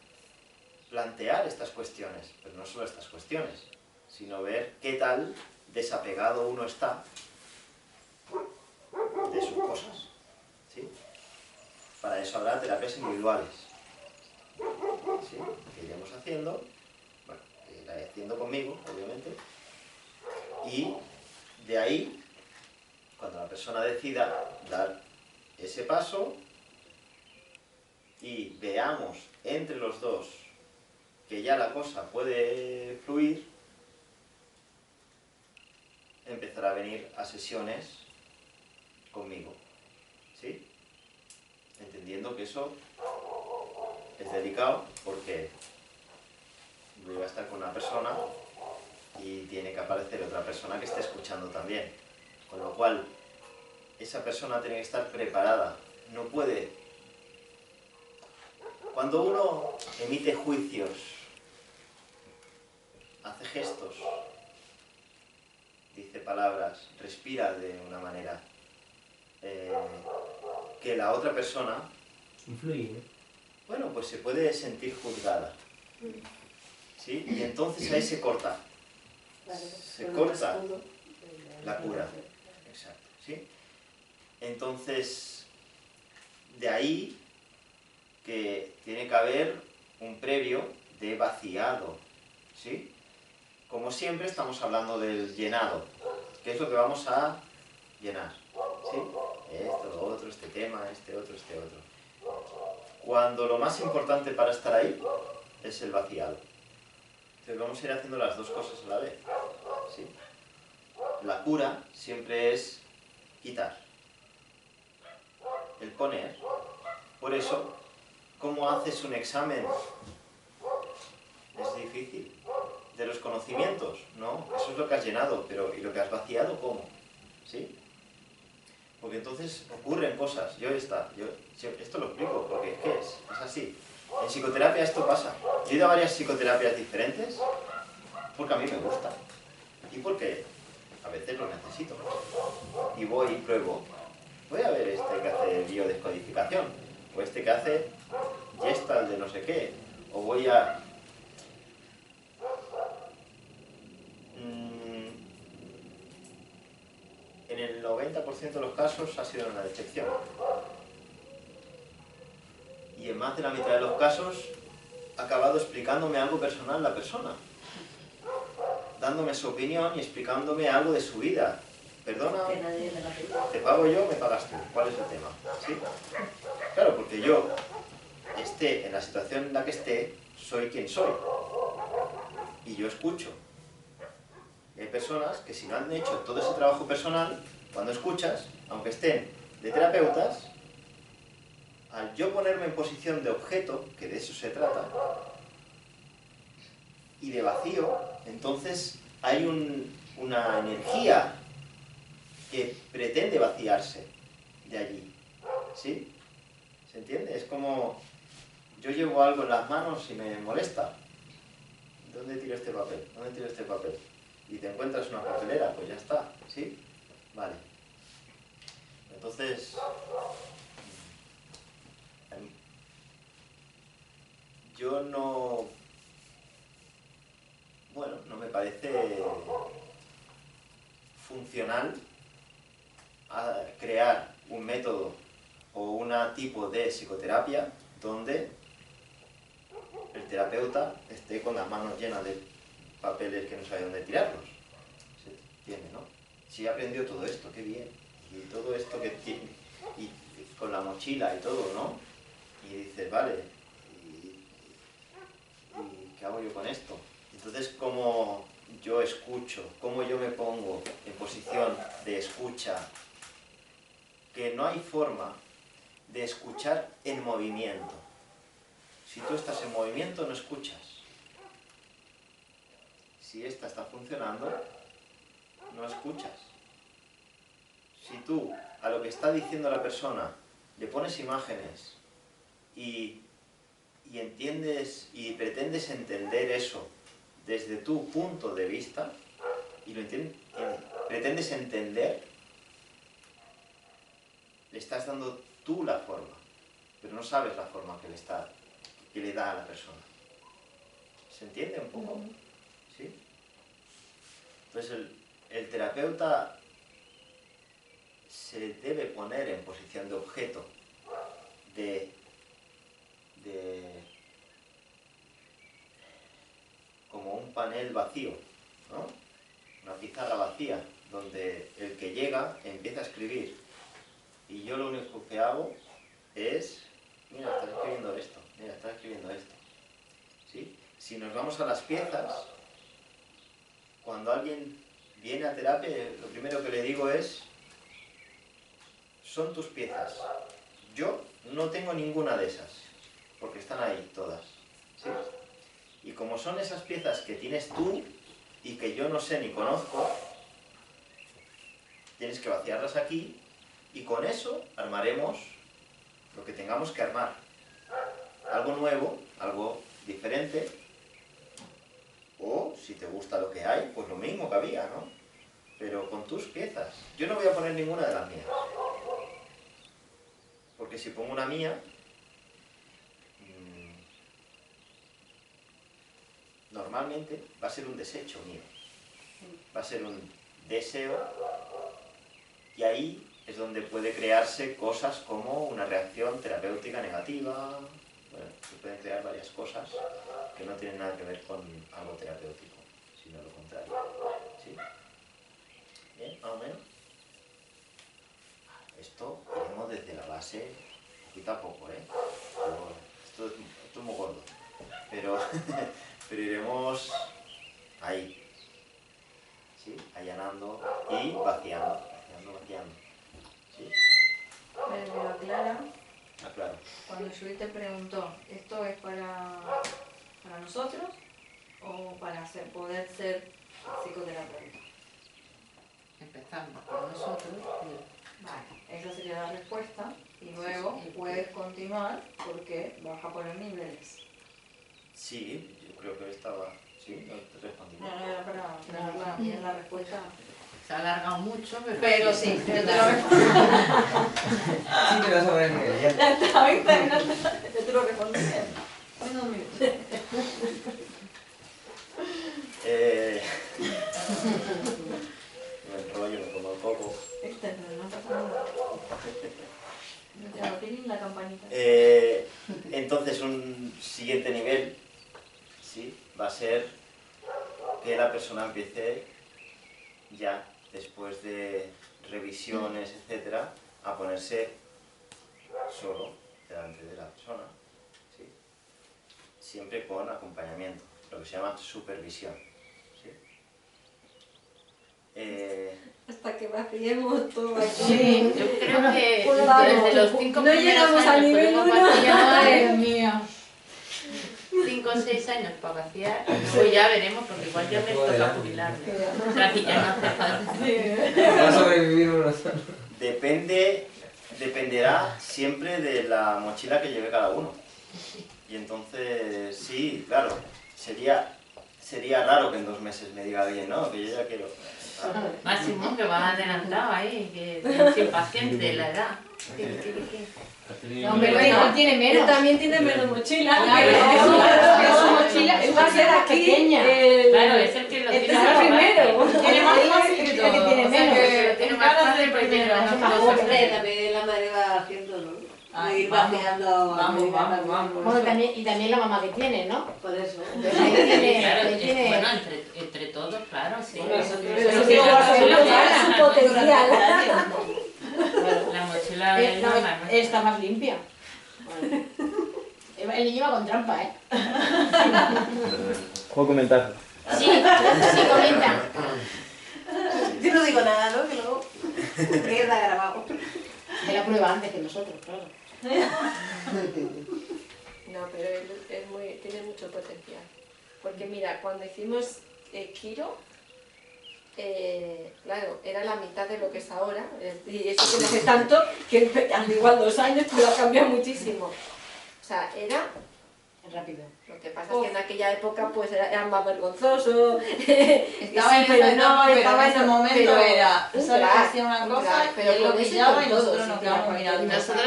Speaker 4: plantear estas cuestiones, pero no solo estas cuestiones, sino ver qué tal desapegado uno está de sus cosas, ¿sí? Para eso habrá terapias individuales, ¿sí? Que iremos haciendo, bueno, que iré haciendo conmigo, obviamente, y de ahí, cuando la persona decida dar ese paso y veamos entre los dos que ya la cosa puede fluir, empezará a venir a sesiones conmigo, ¿sí? Entendiendo que eso es delicado porque voy a estar con una persona y tiene que aparecer otra persona que esté escuchando también, con lo cual esa persona tiene que estar preparada, no puede. Cuando uno emite juicios, hace gestos, dice palabras, respira de una manera que la otra persona
Speaker 1: influye, ¿eh?
Speaker 4: Bueno, pues se puede sentir juzgada, ¿sí? Y entonces ahí se corta, se corta la cura, exacto, ¿sí? Entonces, de ahí que tiene que haber un previo de vaciado, ¿sí? Como siempre estamos hablando del llenado, que es lo que vamos a llenar, ¿sí? Esto, lo otro, este tema, este otro. Cuando lo más importante para estar ahí es el vaciado. Entonces vamos a ir haciendo las dos cosas a la vez, ¿sí? La cura siempre es quitar, el poner. Por eso, ¿cómo haces un examen? Es difícil. ¿De los conocimientos? No, eso es lo que has llenado, pero ¿y lo que has vaciado cómo? ¿Sí? Porque entonces ocurren cosas. Yo esto lo explico, porque es que es así. En psicoterapia esto pasa. Yo he ido a varias psicoterapias diferentes porque a mí me gusta. Y porque a veces lo necesito. Y voy y pruebo. Voy a ver este que hace biodescodificación. O este que hace Gestalt de no sé qué. o voy a... En el 90% de los casos ha sido una decepción. Y en más de la mitad de los casos ha acabado explicándome algo personal la persona. Dándome su opinión y explicándome algo de su vida. Perdona, te pago yo, me pagas tú. ¿Cuál es el tema? ¿Sí? Claro, porque yo, esté en la situación en la que esté, soy quien soy. Y yo escucho. Y hay personas que si no han hecho todo ese trabajo personal, cuando escuchas, aunque estén de terapeutas, al yo ponerme en posición de objeto, que de eso se trata, y de vacío, entonces hay una energía que pretende vaciarse de allí. ¿Sí? ¿Se entiende? Es como yo llevo algo en las manos y me molesta. ¿Dónde tiro este papel? ¿Dónde tiro este papel? Y te encuentras una papelera, pues ya está. ¿Sí? Vale. Entonces, yo no... Bueno, no me parece funcional a crear un método o un tipo de psicoterapia donde el terapeuta esté con las manos llenas de papeles que no sabe dónde tirarlos. ¿Se entiende, no? Si he aprendido todo esto, qué bien. Y todo esto que tiene, y con la mochila y todo, ¿no? Y dices, vale, ¿y qué hago yo con esto? Entonces, ¿cómo yo escucho? ¿Cómo yo me pongo en posición de escucha? Que no hay forma de escuchar en movimiento. Si tú estás en movimiento, no escuchas. Si esta está funcionando, no escuchas. Si tú a lo que está diciendo la persona le pones imágenes y entiendes y pretendes entender eso desde tu punto de vista y lo pretendes entender, le estás dando tú la forma, pero no sabes la forma que le da a la persona. ¿Se entiende un poco? ¿Sí? Entonces el terapeuta se debe poner en posición de objeto, como un panel vacío, ¿no? Una pizarra vacía, donde el que llega empieza a escribir. Y yo lo único que hago es, mira, estás escribiendo esto, mira, estás escribiendo esto. ¿Sí? Si nos vamos a las piezas, cuando alguien viene a terapia, lo primero que le digo es, son tus piezas. Yo no tengo ninguna de esas, porque están ahí todas. ¿Sí? Y como son esas piezas que tienes tú y que yo no sé ni conozco, tienes que vaciarlas aquí y con eso armaremos lo que tengamos que armar. Algo nuevo, algo diferente, o si te gusta lo que hay, pues lo mismo que había, ¿no? Pero con tus piezas. Yo no voy a poner ninguna de las mías. Porque si pongo una mía, normalmente va a ser un desecho mío. Va a ser un deseo y ahí es donde puede crearse cosas como una reacción terapéutica negativa. Bueno, se pueden crear varias cosas que no tienen nada que ver con algo terapéutico, sino lo contrario. ¿Sí? ¿Bien? ¿Más o menos? Esto iremos desde la base, poquito a poco, ¿eh? Esto es muy gordo, pero iremos ahí, ¿sí? Allanando y vaciando. ¿Sí?
Speaker 3: Pero aclara,
Speaker 4: Aclaro.
Speaker 3: cuando Judith te preguntó, ¿esto es para nosotros o para poder ser psicoterapeuta?
Speaker 7: Empezando por nosotros.
Speaker 3: Vale, esa sería la respuesta y luego puedes continuar porque vas a poner niveles.
Speaker 4: Sí, yo creo que estaba... ¿Sí? ¿No te respondí?
Speaker 3: No, era para darla bien la respuesta.
Speaker 7: Se ha alargado mucho,
Speaker 3: Pero sí, yo te lo
Speaker 6: Sí, te vas a poner nivel, ya.
Speaker 3: respondo. Yo te lo respondí bien. 1 minuto.
Speaker 4: Me enrollo, me como el coco.
Speaker 9: Externo, no pasa nada. Ya, tienen la campanita.
Speaker 4: Entonces un siguiente nivel, ¿sí? Va a ser que la persona empiece ya, después de revisiones, etcétera, a ponerse solo delante de la persona, ¿sí? Siempre con acompañamiento, lo que se llama supervisión, ¿sí?
Speaker 9: Hasta que vaciemos todo aquí.
Speaker 7: Sí, yo creo que
Speaker 9: Por lado.
Speaker 7: desde los 5
Speaker 9: No llegamos a nivel 1.
Speaker 7: Madre mía. 5 o 6 años para vaciar, luego ya veremos, porque igual ya me toca jubilarme. O sea, que ya no hace falta.
Speaker 6: Va a sobrevivir uno solo.
Speaker 4: Dependerá siempre de la mochila que lleve cada uno. Y entonces, sí, claro, sería raro que en 2 meses me diga alguien, no, que yo ya quiero.
Speaker 7: Máximo, que va adelantado ahí, que es impaciente la edad.
Speaker 10: tenido
Speaker 5: Hombre, él tiene
Speaker 9: Él
Speaker 5: menos.
Speaker 9: también tiene menos mochila.
Speaker 5: Claro,
Speaker 9: Pero
Speaker 5: su mochila es
Speaker 9: va a ser
Speaker 5: más
Speaker 9: aquí
Speaker 5: pequeña.
Speaker 7: Claro, es el que lo
Speaker 9: Este
Speaker 7: tiene
Speaker 9: es el
Speaker 7: más
Speaker 9: primero.
Speaker 7: fácil.
Speaker 5: Tiene más fácil que
Speaker 7: El
Speaker 5: todo.
Speaker 7: que tiene
Speaker 5: O sea
Speaker 7: menos.
Speaker 5: que
Speaker 7: El que tiene
Speaker 5: en
Speaker 7: más
Speaker 5: ganas
Speaker 7: fácil
Speaker 5: de
Speaker 7: pues tiene
Speaker 5: primero,
Speaker 7: menos
Speaker 5: no más
Speaker 7: cosas.
Speaker 5: hombre.
Speaker 8: También la madre va haciendo, ¿no?
Speaker 5: Ay,
Speaker 8: De ir
Speaker 5: vamos,
Speaker 8: vaciando.
Speaker 7: vamos.
Speaker 5: Bueno, y también la mamá que tiene, ¿no?
Speaker 8: Por eso.
Speaker 5: Entonces ahí tiene,
Speaker 7: Claro,
Speaker 5: ahí tiene...
Speaker 7: bueno, entre todos, claro, sí.
Speaker 8: Bueno, eso
Speaker 9: Pero
Speaker 8: Eso
Speaker 9: eso
Speaker 8: sí,
Speaker 9: sí,
Speaker 8: lo
Speaker 9: va a ser
Speaker 7: lo que
Speaker 9: su
Speaker 7: gana.
Speaker 9: potencial.
Speaker 7: La mochila de
Speaker 5: No,
Speaker 7: mamá, ¿no?
Speaker 5: está más limpia. Bueno. El niño va con trampa, ¿eh?
Speaker 1: ¿Puedo comentar?
Speaker 5: Sí, sí, comenta.
Speaker 8: Yo no digo nada, ¿no? Que luego queda grabado.
Speaker 5: De la prueba antes que nosotros, claro.
Speaker 9: No, pero él tiene mucho potencial. Porque mira, cuando hicimos Kiro, claro, era la mitad de lo que es ahora. Y eso que no hace tanto, que al igual 2 años, pero ha cambiado muchísimo. O sea, era...
Speaker 5: Rápido.
Speaker 9: Lo que pasa es que en aquella época pues era más vergonzoso.
Speaker 11: Estaba en
Speaker 9: pero
Speaker 11: ese etapa, pero
Speaker 9: estaba
Speaker 11: en ese momento
Speaker 9: pero
Speaker 11: era
Speaker 9: un
Speaker 11: solo
Speaker 9: crack,
Speaker 11: hacía una
Speaker 9: un
Speaker 11: cosa
Speaker 9: crack,
Speaker 11: y él lo
Speaker 9: con eso
Speaker 11: pillaba y
Speaker 9: con todo,
Speaker 11: nosotros
Speaker 9: sí,
Speaker 11: nos
Speaker 9: claro,
Speaker 11: quedamos mirando.
Speaker 7: Nosotros,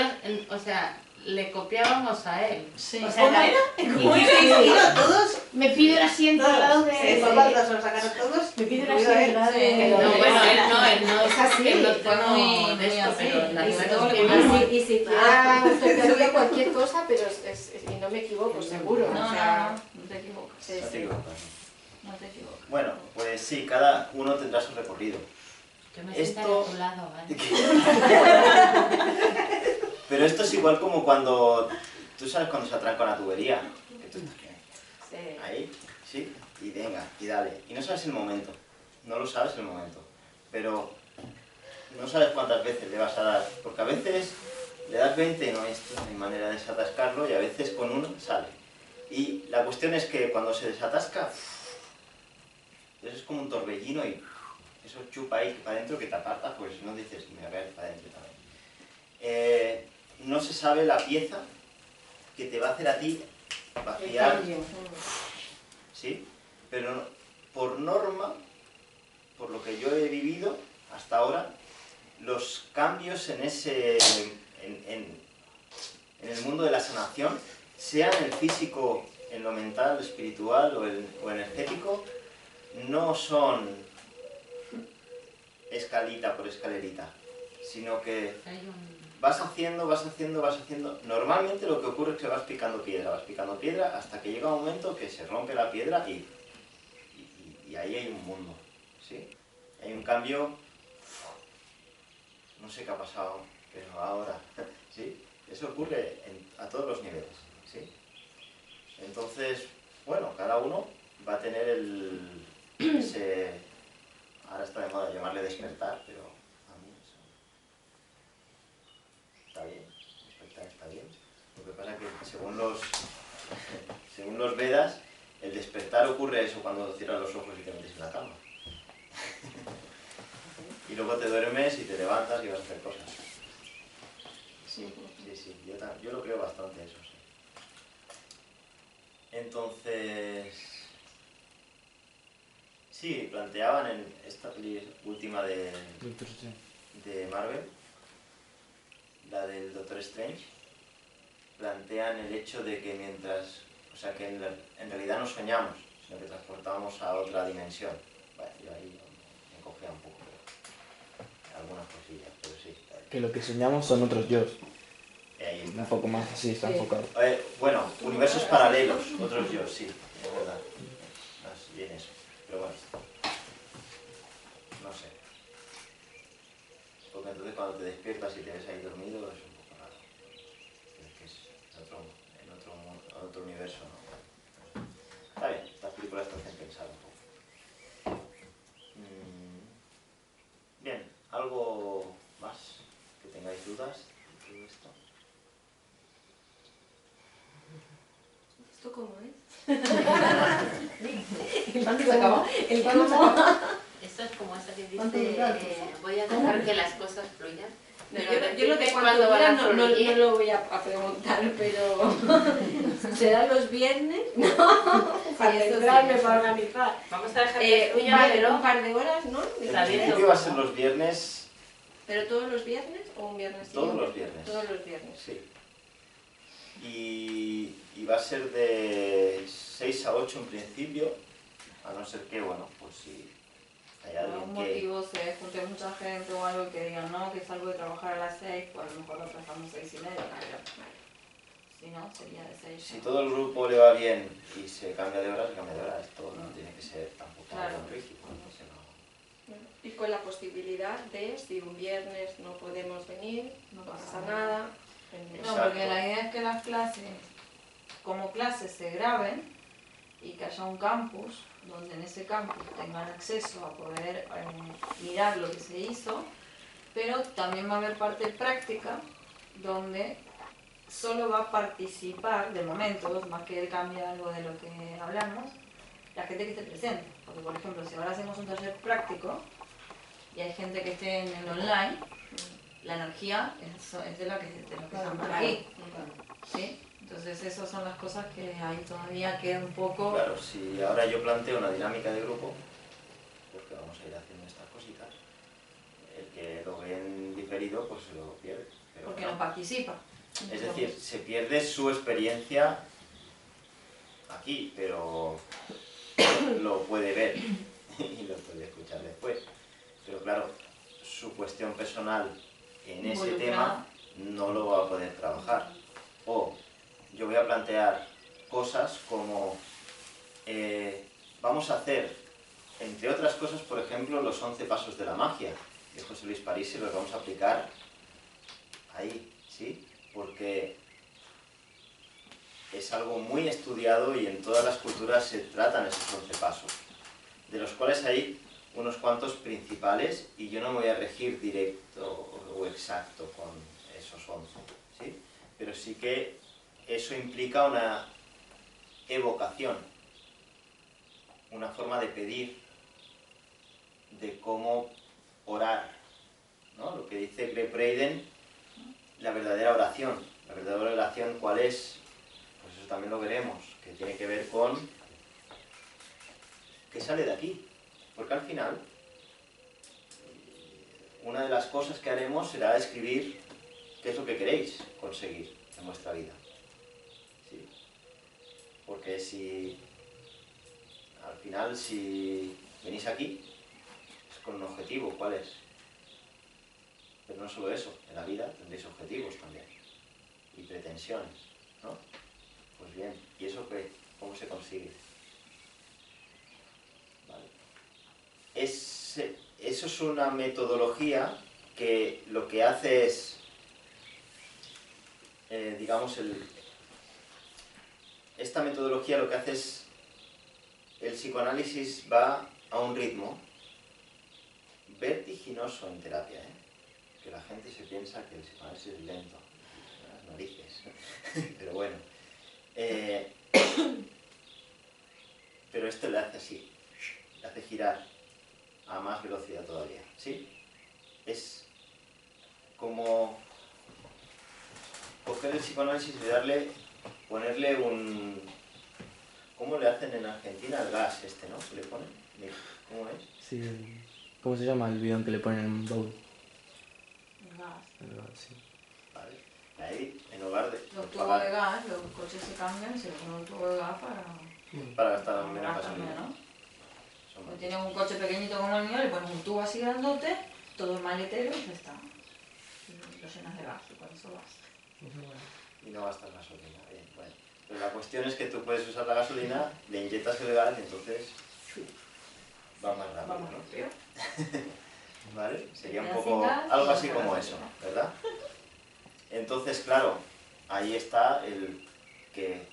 Speaker 7: o sea, le copiábamos a él.
Speaker 11: Sí.
Speaker 5: O sea,
Speaker 8: ¿Cómo era? ¿Cómo era? ¿Todos?
Speaker 5: me pido el asiento al lado de...
Speaker 8: Sí, papá, se lo sacaron todos.
Speaker 5: Me pido el
Speaker 8: incluido
Speaker 5: asiento al lado
Speaker 8: él.
Speaker 5: de...
Speaker 7: No, bueno, él no
Speaker 9: Es así,
Speaker 7: él no
Speaker 11: fue
Speaker 7: fue
Speaker 11: muy
Speaker 7: de esto,
Speaker 11: así.
Speaker 7: pero las
Speaker 11: Y
Speaker 7: nuevas
Speaker 11: todo le
Speaker 7: que
Speaker 11: ponía
Speaker 7: vimos-
Speaker 9: Y siquiera usted te hacía cualquier cosa, pero y no me equivoco, seguro.
Speaker 11: No,
Speaker 9: o sea,
Speaker 11: no te equivocas.
Speaker 9: sí,
Speaker 4: No te
Speaker 9: sí.
Speaker 4: equivocas.
Speaker 11: No te equivocas.
Speaker 4: Bueno, pues sí, cada uno tendrá su recorrido.
Speaker 7: Yo me siento
Speaker 4: Esto-
Speaker 7: a tu lado, ¿vale?
Speaker 4: Pero esto es igual como cuando... Tú sabes cuando se atranca una tubería. Que tú estás
Speaker 9: Sí.
Speaker 4: ahí, ¿sí? Y venga, y dale. Y no sabes el momento. No lo sabes el momento. Pero no sabes cuántas veces le vas a dar. Porque a veces le das 20 y no hay manera de desatascarlo, y a veces con uno sale. Y la cuestión es que cuando se desatasca, eso es como un torbellino y eso chupa ahí para adentro que te aparta, pues no dices, me voy a caer para adentro también. No se sabe la pieza que te va a hacer a ti vaciar, ¿sí? Pero por norma, por lo que yo he vivido hasta ahora, los cambios en el mundo de la sanación, sea en el físico, en lo mental, espiritual o energético, no son escalita por escalerita, sino que
Speaker 7: Hay un...
Speaker 4: vas haciendo. Normalmente lo que ocurre es que vas picando piedra hasta que llega un momento que se rompe la piedra y ahí hay un mundo, ¿sí? Hay un cambio, no sé qué ha pasado, pero ahora, ¿sí? Eso ocurre a todos los niveles, ¿sí? Entonces, bueno, cada uno va a tener ese, ahora está de moda llamarle despertar, pero a mí eso está bien, despertar está bien. Lo que pasa es que según los Vedas, el despertar ocurre eso cuando cierras los ojos y te metes en la cama. Y luego te duermes y te levantas y vas a hacer cosas. Sí, yo lo creo bastante eso, sí. Entonces, sí, planteaban en esta peli última de Marvel, la del Doctor Strange, plantean el hecho de que mientras O sea que en realidad no soñamos, sino que transportamos a otra dimensión. Bueno, yo ahí me cogía un poco, algunas cosillas, pero sí.
Speaker 1: Que lo que soñamos son otros yo.
Speaker 4: Ahí está.
Speaker 1: Un poco más así, está enfocado.
Speaker 4: Bueno, universos paralelos, otros yo, sí, es verdad. Más bien eso. Pero bueno, no sé. Porque entonces cuando te despiertas y te ves ahí dormido es un poco raro. Es que es en otro universo, ¿no? Está bien, estas películas te hacen pensar un poco. Bien, ¿algo más que tengáis dudas de todo esto?
Speaker 9: ¿Esto cómo es?
Speaker 5: El pan se acabó. El pan se acabó.
Speaker 7: Eso es como eso que
Speaker 8: ¿Cuánto
Speaker 7: dice,
Speaker 8: dura el curso?
Speaker 7: voy a dejar que las cosas fluyan.
Speaker 9: Yo lo de cuándo
Speaker 7: van
Speaker 9: dura
Speaker 7: a
Speaker 9: no
Speaker 7: fluir.
Speaker 9: lo voy a preguntar, pero ¿será los viernes? No, para
Speaker 7: eso
Speaker 9: centrarme,
Speaker 7: sí.
Speaker 9: para organizar.
Speaker 7: Vamos a dejar que fluya, pero
Speaker 9: Un par de horas, ¿no?
Speaker 4: En
Speaker 7: Sabiendo
Speaker 4: principio va a ser
Speaker 7: cómo.
Speaker 4: los viernes,
Speaker 9: ¿Pero todos los viernes o un viernes
Speaker 4: todos
Speaker 9: siguiente?
Speaker 4: los viernes.
Speaker 9: Todos los viernes.
Speaker 4: Sí. Y va a ser de 6 a 8 en principio, a no ser que, bueno, pues si hay
Speaker 3: Por
Speaker 4: alguien
Speaker 3: algún
Speaker 4: que...
Speaker 3: motivo se junte mucha gente o algo que digan, no, que salgo de trabajar a las 6, pues a lo mejor lo aplazamos 6:30, pero si no, sería de 6.
Speaker 4: Si todo el grupo le va bien y se cambia de hora, se cambia de hora. Esto no tiene que ser tampoco
Speaker 3: Claro.
Speaker 4: algo rígido, ¿no? Sino-
Speaker 9: Y con la posibilidad de, si un viernes no podemos venir, no pasa
Speaker 3: pasa
Speaker 9: nada.
Speaker 3: No, porque la idea es que las clases, como clases, se graben y que haya un campus, donde en ese campus tengan acceso a poder mirar lo que se hizo, pero también va a haber parte práctica, donde solo va a participar, de momento, más que él cambie algo de lo que hablamos, la gente que esté presente. Porque, por ejemplo, si ahora hacemos un taller práctico y hay gente que esté en el online, la energía es de los que están por ahí. ¿Sí? Entonces esas son las cosas que ahí todavía queda un poco...
Speaker 4: Claro, si ahora yo planteo una dinámica de grupo, porque vamos a ir haciendo estas cositas, el que lo ve en diferido, pues se lo pierde. Pero
Speaker 3: porque no participa.
Speaker 4: Es decir, se pierde su experiencia aquí, pero lo puede ver y lo puede escuchar después. Pero claro, su cuestión personal en ese
Speaker 3: Involucrada.
Speaker 4: tema no lo va a poder trabajar. O yo voy a plantear cosas como vamos a hacer, entre otras cosas, por ejemplo, los 11 pasos de la magia de José Luis París, y los vamos a aplicar ahí, ¿sí? Porque es algo muy estudiado y en todas las culturas se tratan esos 11 pasos, de los cuales hay unos cuantos principales y yo no me voy a regir directo o exacto con esos 11, ¿sí? Pero sí que eso implica una evocación, una forma de pedir, de cómo orar, ¿no? Lo que dice Greg Braden, la verdadera oración. La verdadera oración, ¿cuál es? Pues eso también lo veremos, que tiene que ver con qué sale de aquí. Porque al final, una de las cosas que haremos será escribir qué es lo que queréis conseguir en vuestra vida. ¿Sí? Porque si, al final, si venís aquí, es con un objetivo, ¿cuál es? Pero no solo eso, en la vida tendréis objetivos también, y pretensiones, ¿no? Pues bien, ¿y eso qué? ¿Cómo se consigue? ¿Vale? Eso es una metodología que lo que hace es, digamos, esta metodología lo que hace es, el psicoanálisis va a un ritmo vertiginoso en terapia, ¿eh? Que la gente se piensa que el psicoanálisis es lento, las narices, pero bueno. Pero esto le hace así, le hace girar a más velocidad todavía, ¿sí? Es como coger el psicoanálisis y ponerle un... ¿Cómo le hacen en Argentina el gas este, no? ¿Se le ponen? ¿Cómo es?
Speaker 1: Sí, ¿cómo se llama el bidón que le ponen en un baúl?
Speaker 3: Gas.
Speaker 1: El gas, sí.
Speaker 4: Vale. Ahí, en lugar de...
Speaker 3: Los tubos de gas, los coches se cambian, se ponen un tubo de gas
Speaker 4: para gastar menos
Speaker 3: gastar
Speaker 4: gasolina.
Speaker 3: menos.
Speaker 4: Son
Speaker 3: Si tienes un coche pequeñito como el mío, le pones un tubo así grandote, todo el maletero y ya está. Y lo llenas de gas y con eso vas.
Speaker 4: Y no gastas gasolina. Bien, bueno. Pero la cuestión es que tú puedes usar la gasolina, le inyectas el gas y entonces va más rápido,
Speaker 3: Vamos
Speaker 4: ¿no?
Speaker 3: rápido.
Speaker 4: ¿Vale? Sería un
Speaker 3: Queda
Speaker 4: poco
Speaker 3: sin gas y
Speaker 4: algo así
Speaker 3: sin
Speaker 4: como
Speaker 3: gasolina.
Speaker 4: eso, ¿verdad? Entonces, claro, ahí está el que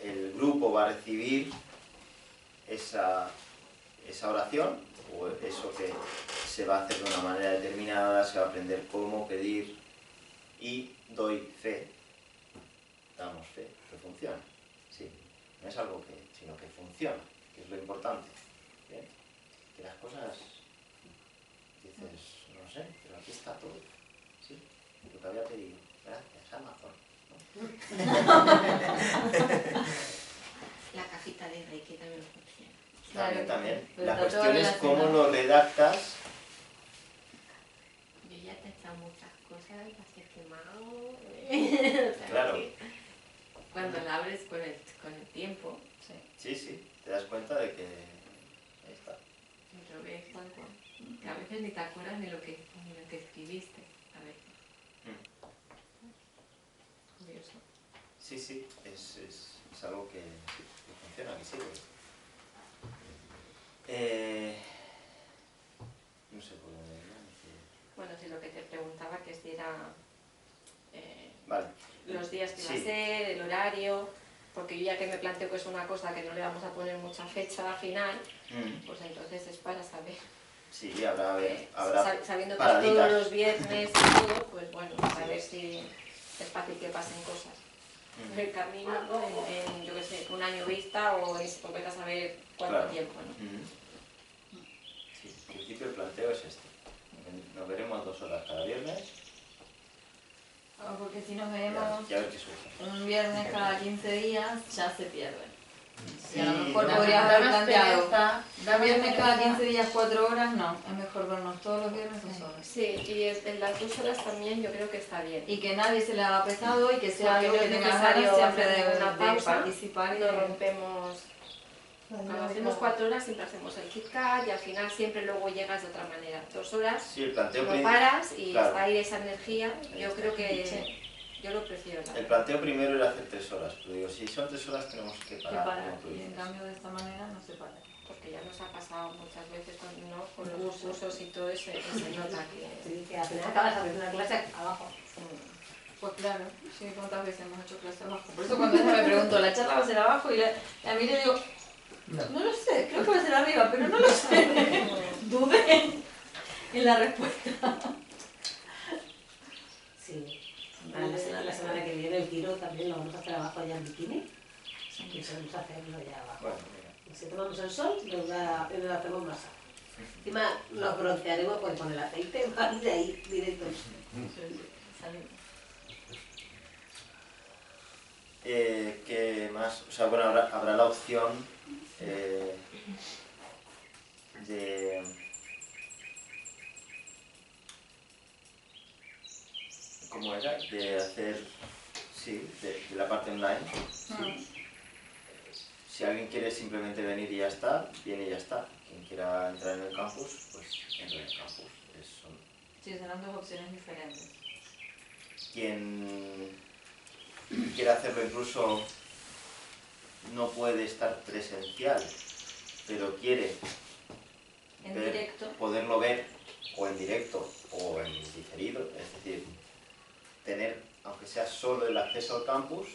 Speaker 4: el grupo va a recibir esa oración, o eso que se va a hacer de una manera determinada, se va a aprender cómo pedir, y doy fe, damos fe, que funciona. Sí, no es algo sino que funciona, que es lo importante. ¿Bien? Que las cosas, dices, no sé, pero aquí está todo. Sí, lo que había pedido. Gracias, Amazon.
Speaker 7: La cajita de Reiki también funciona.
Speaker 4: También.
Speaker 3: Pero
Speaker 4: La
Speaker 3: está todo
Speaker 4: cuestión es cómo
Speaker 3: relacionado.
Speaker 4: lo redactas.
Speaker 7: Yo ya te he echado muchas cosas, las he quemado. O sea,
Speaker 4: Claro.
Speaker 7: que cuando la abres con el tiempo,
Speaker 4: Sí, te das cuenta de que ahí está.
Speaker 7: lo ves tal cual. Que a veces ni te acuerdas ni lo que escribiste. A veces. Curioso.
Speaker 4: Sí, es algo que funciona, que sirve. No sé por dónde iba.
Speaker 9: Bueno, si lo que te preguntaba que si era
Speaker 4: Vale.
Speaker 9: los días que iba
Speaker 4: Sí.
Speaker 9: a ser, el horario, porque yo ya que me planteo que es una cosa que no le vamos a poner mucha fecha final, pues entonces es para saber.
Speaker 4: Sí, habrá
Speaker 9: Sabiendo que
Speaker 4: paraditas.
Speaker 9: es todos los viernes y todo, pues bueno, saber si es fácil que pasen cosas. El camino, ¿no? en, yo qué sé, un año vista o vete a saber cuánto
Speaker 4: Claro.
Speaker 9: tiempo, ¿no?
Speaker 4: Sí, en principio el planteo es este. Nos veremos 2 horas cada viernes
Speaker 3: Porque si nos
Speaker 4: y
Speaker 3: vemos
Speaker 4: a ver qué surge.
Speaker 3: un viernes cada 15 días, ya se pierde.
Speaker 4: Sí,
Speaker 3: Y a lo mejor
Speaker 4: no,
Speaker 3: podrías haber planteado
Speaker 7: Da
Speaker 3: un viernes cada
Speaker 7: pereza.
Speaker 3: 15 días 4 horas, no. Es mejor vernos todos los viernes 2 horas.
Speaker 9: Sí, y en las 2 horas también yo creo que está bien.
Speaker 3: Y que nadie se le haga pesado y que sea
Speaker 9: Porque
Speaker 3: algo
Speaker 9: no
Speaker 3: que
Speaker 9: es
Speaker 3: tenga
Speaker 9: necesario
Speaker 3: ganas siempre
Speaker 9: hacer
Speaker 3: de
Speaker 9: ninguna pausa,
Speaker 3: participar. Y
Speaker 9: no
Speaker 3: de-
Speaker 9: rompemos. Cuando hacemos 4 horas siempre hacemos el Kit Kat y al final siempre luego llegas de otra manera. 2 horas,
Speaker 4: Sí, el planteo
Speaker 9: no paras y
Speaker 4: claro.
Speaker 9: está ahí esa energía.
Speaker 4: Ahí
Speaker 9: Yo
Speaker 4: está.
Speaker 9: creo que yo lo prefiero. la
Speaker 4: El
Speaker 9: verdad.
Speaker 4: planteo primero era hacer 3 horas, pero digo, si son 3 horas tenemos que
Speaker 3: que
Speaker 4: parar,
Speaker 3: parar.
Speaker 4: como tú
Speaker 3: Y en
Speaker 4: dices.
Speaker 3: cambio de esta manera no se para.
Speaker 9: Porque ya nos ha pasado muchas veces con los cursos y todo ese nota que...
Speaker 5: Sí, que al final acabas haciendo una clase abajo.
Speaker 3: Pues claro, sí, cuántas veces hemos hecho clase abajo. Por eso cuando ella me preguntó, ¿la charla va a ser abajo? Y a mí le digo, no lo sé, creo que va a ser arriba, pero no lo sé. Dudé en la respuesta.
Speaker 5: Sí. Para la semana que viene el tiro también lo vamos a hacer abajo allá en bikini. Y vamos a hacerlo ya abajo.
Speaker 4: Bueno, mira.
Speaker 5: Y si tomamos el sol, nos hacemos masa. Encima nos broncearemos pues, con el aceite, más de ahí, directo.
Speaker 3: Salimos.
Speaker 4: ¿Qué más? O sea, bueno, habrá la opción de... ¿Cómo era? De hacer... Sí, de la parte online. Sí. Si alguien quiere simplemente venir y ya está, viene y ya está. Quien quiera entrar en el campus, pues entra en el campus.
Speaker 3: Sí, serán 2 opciones diferentes.
Speaker 4: Quien quiera hacerlo incluso no puede estar presencial, pero quiere
Speaker 3: En directo.
Speaker 4: poderlo ver o en directo o en diferido, es decir, tener, aunque sea solo el acceso al campus,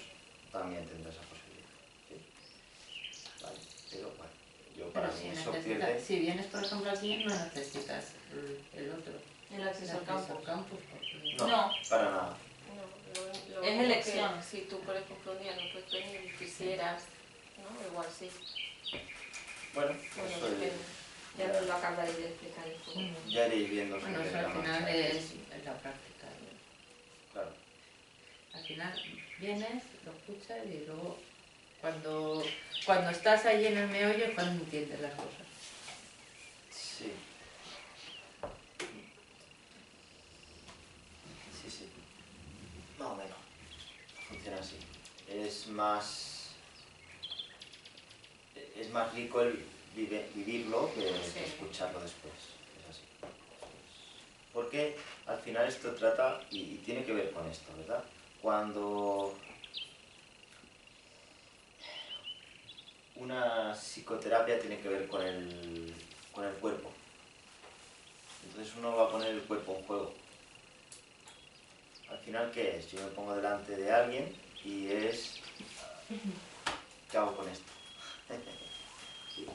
Speaker 4: también tendrá esa posibilidad. ¿Sí? Vale, pero bueno, yo para
Speaker 7: Pero
Speaker 4: mí
Speaker 7: si,
Speaker 4: eso
Speaker 7: necesitas,
Speaker 4: pierde...
Speaker 7: si vienes, por ejemplo, aquí, no necesitas el otro.
Speaker 3: El acceso al campus.
Speaker 7: Porque...
Speaker 4: No, para nada.
Speaker 9: No,
Speaker 3: Es elección.
Speaker 9: que si tú, por ejemplo, un día no puedes venir y quisieras, ¿no? Igual sí.
Speaker 4: Bueno,
Speaker 9: Bueno,
Speaker 4: eso
Speaker 9: depende. Ya nos lo acabaréis de explicar un poco.
Speaker 4: ya iréis viendo.
Speaker 7: Bueno,
Speaker 4: sobre
Speaker 7: eso
Speaker 4: la
Speaker 7: al final
Speaker 4: marcha.
Speaker 7: es la práctica.
Speaker 4: Claro.
Speaker 7: Al final vienes, lo escuchas y luego cuando estás ahí en el meollo es cuando entiendes las cosas.
Speaker 4: Sí. Sí, sí. Más o menos. es más rico el vivirlo que escucharlo después. Es así. Porque al final esto trata, y tiene que ver con esto, ¿verdad? Cuando una psicoterapia tiene que ver con el cuerpo. Entonces uno va a poner el cuerpo en juego. Al final, ¿qué es? Yo me pongo delante de alguien y es... ¿qué hago con esto? Sí.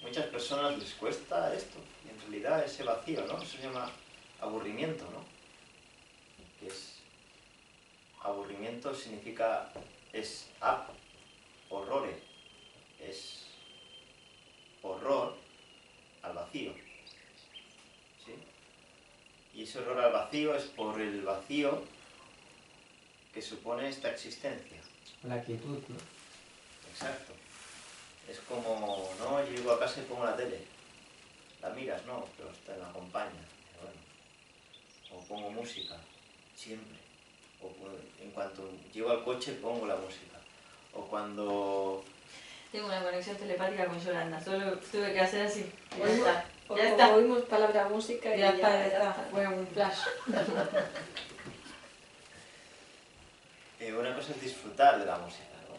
Speaker 4: Muchas personas les cuesta esto, y en realidad ese vacío, ¿no? Eso se llama aburrimiento, ¿no? Que es... aburrimiento significa... es horrore, es horror al vacío. ¿Sí? Y ese horror al vacío es por el vacío que supone esta existencia.
Speaker 6: La quietud, ¿no?
Speaker 4: Exacto. Es como, no, yo llego a casa y pongo la tele. La miras, no, pero me acompaña. Bueno. O pongo música, siempre. O en cuanto llego al coche pongo la música. O cuando...
Speaker 3: Tengo una conexión telepática con Yolanda, solo tuve que hacer así. Ya
Speaker 9: Oímos-
Speaker 3: está.
Speaker 9: o
Speaker 3: Ya
Speaker 9: como
Speaker 3: está.
Speaker 9: oímos palabra música y
Speaker 3: Ya está, ya
Speaker 9: está.
Speaker 3: está. Fue un flash.
Speaker 4: Una cosa es disfrutar de la música, ¿no?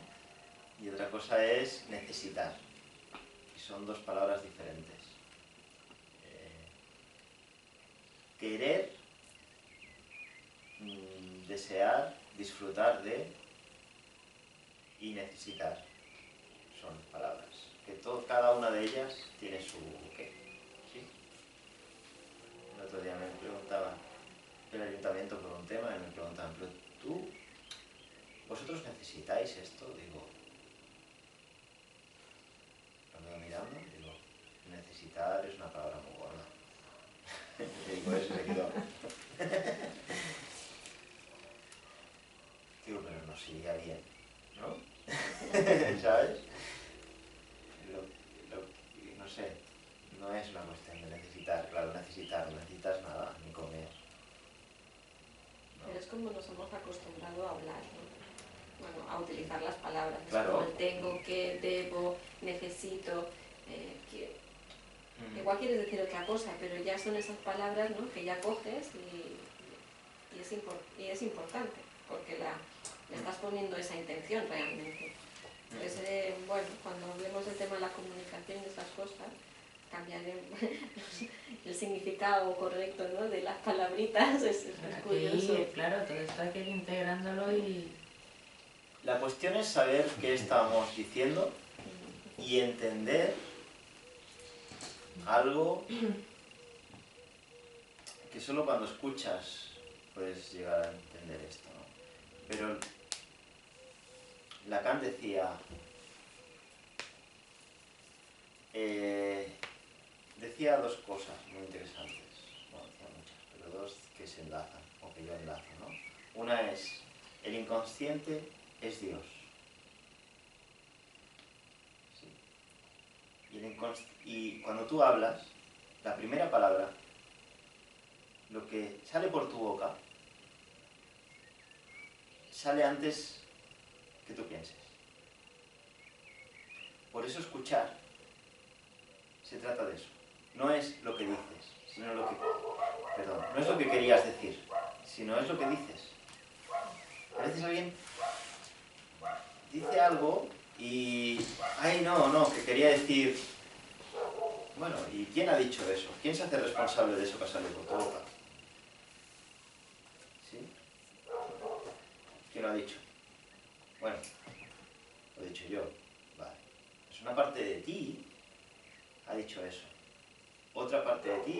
Speaker 4: Y otra cosa es necesitar. Y son dos palabras diferentes. Querer, desear, disfrutar de y necesitar. Son palabras. Que cada una de ellas tiene su qué. ¿Sí? El otro día me preguntaban el ayuntamiento por un tema y me preguntaban, pero tú... ¿vosotros necesitáis esto? Digo, lo veo mirando, digo, necesitar es una palabra muy gorda. Y digo, eso se quedó. Digo, pero nos iría bien, ¿no? ¿Sabes? No sé, no es una cuestión de necesitar, claro, no necesitas nada, ni comer.
Speaker 9: Pero es como nos hemos acostumbrado a hablar, ¿no? Bueno, a utilizar las palabras.
Speaker 4: Claro.
Speaker 9: Es como el tengo, que, debo, necesito, quiero. Igual quieres decir otra cosa, pero ya son esas palabras, ¿no? Que ya coges y es importante, porque le estás poniendo esa intención realmente. Entonces, bueno, cuando hablemos del tema de la comunicación y esas cosas, cambiaré el significado correcto, ¿no? De las palabritas, es curioso.
Speaker 7: Sí, claro, todo esto hay que ir integrándolo y...
Speaker 4: La cuestión es saber qué estamos diciendo y entender algo que solo cuando escuchas puedes llegar a entender esto, ¿no? Pero Lacan decía dos cosas muy interesantes, bueno, decía muchas, pero dos que se enlazan, o que yo enlazo, ¿no? Una es, el inconsciente es Dios. ¿Sí? Y cuando tú hablas, la primera palabra, lo que sale por tu boca, sale antes que tú pienses. Por eso escuchar se trata de eso. No es lo que dices, sino lo que... Perdón, no es lo que querías decir, sino es lo que dices. A veces alguien dice algo y... ¡ay, no! Que quería decir... Bueno, ¿y quién ha dicho eso? ¿Quién se hace responsable de eso que sale por tu boca? ¿Sí? ¿Quién lo ha dicho? Bueno, lo he dicho yo. Vale. Pues una parte de ti ha dicho eso. Otra parte de ti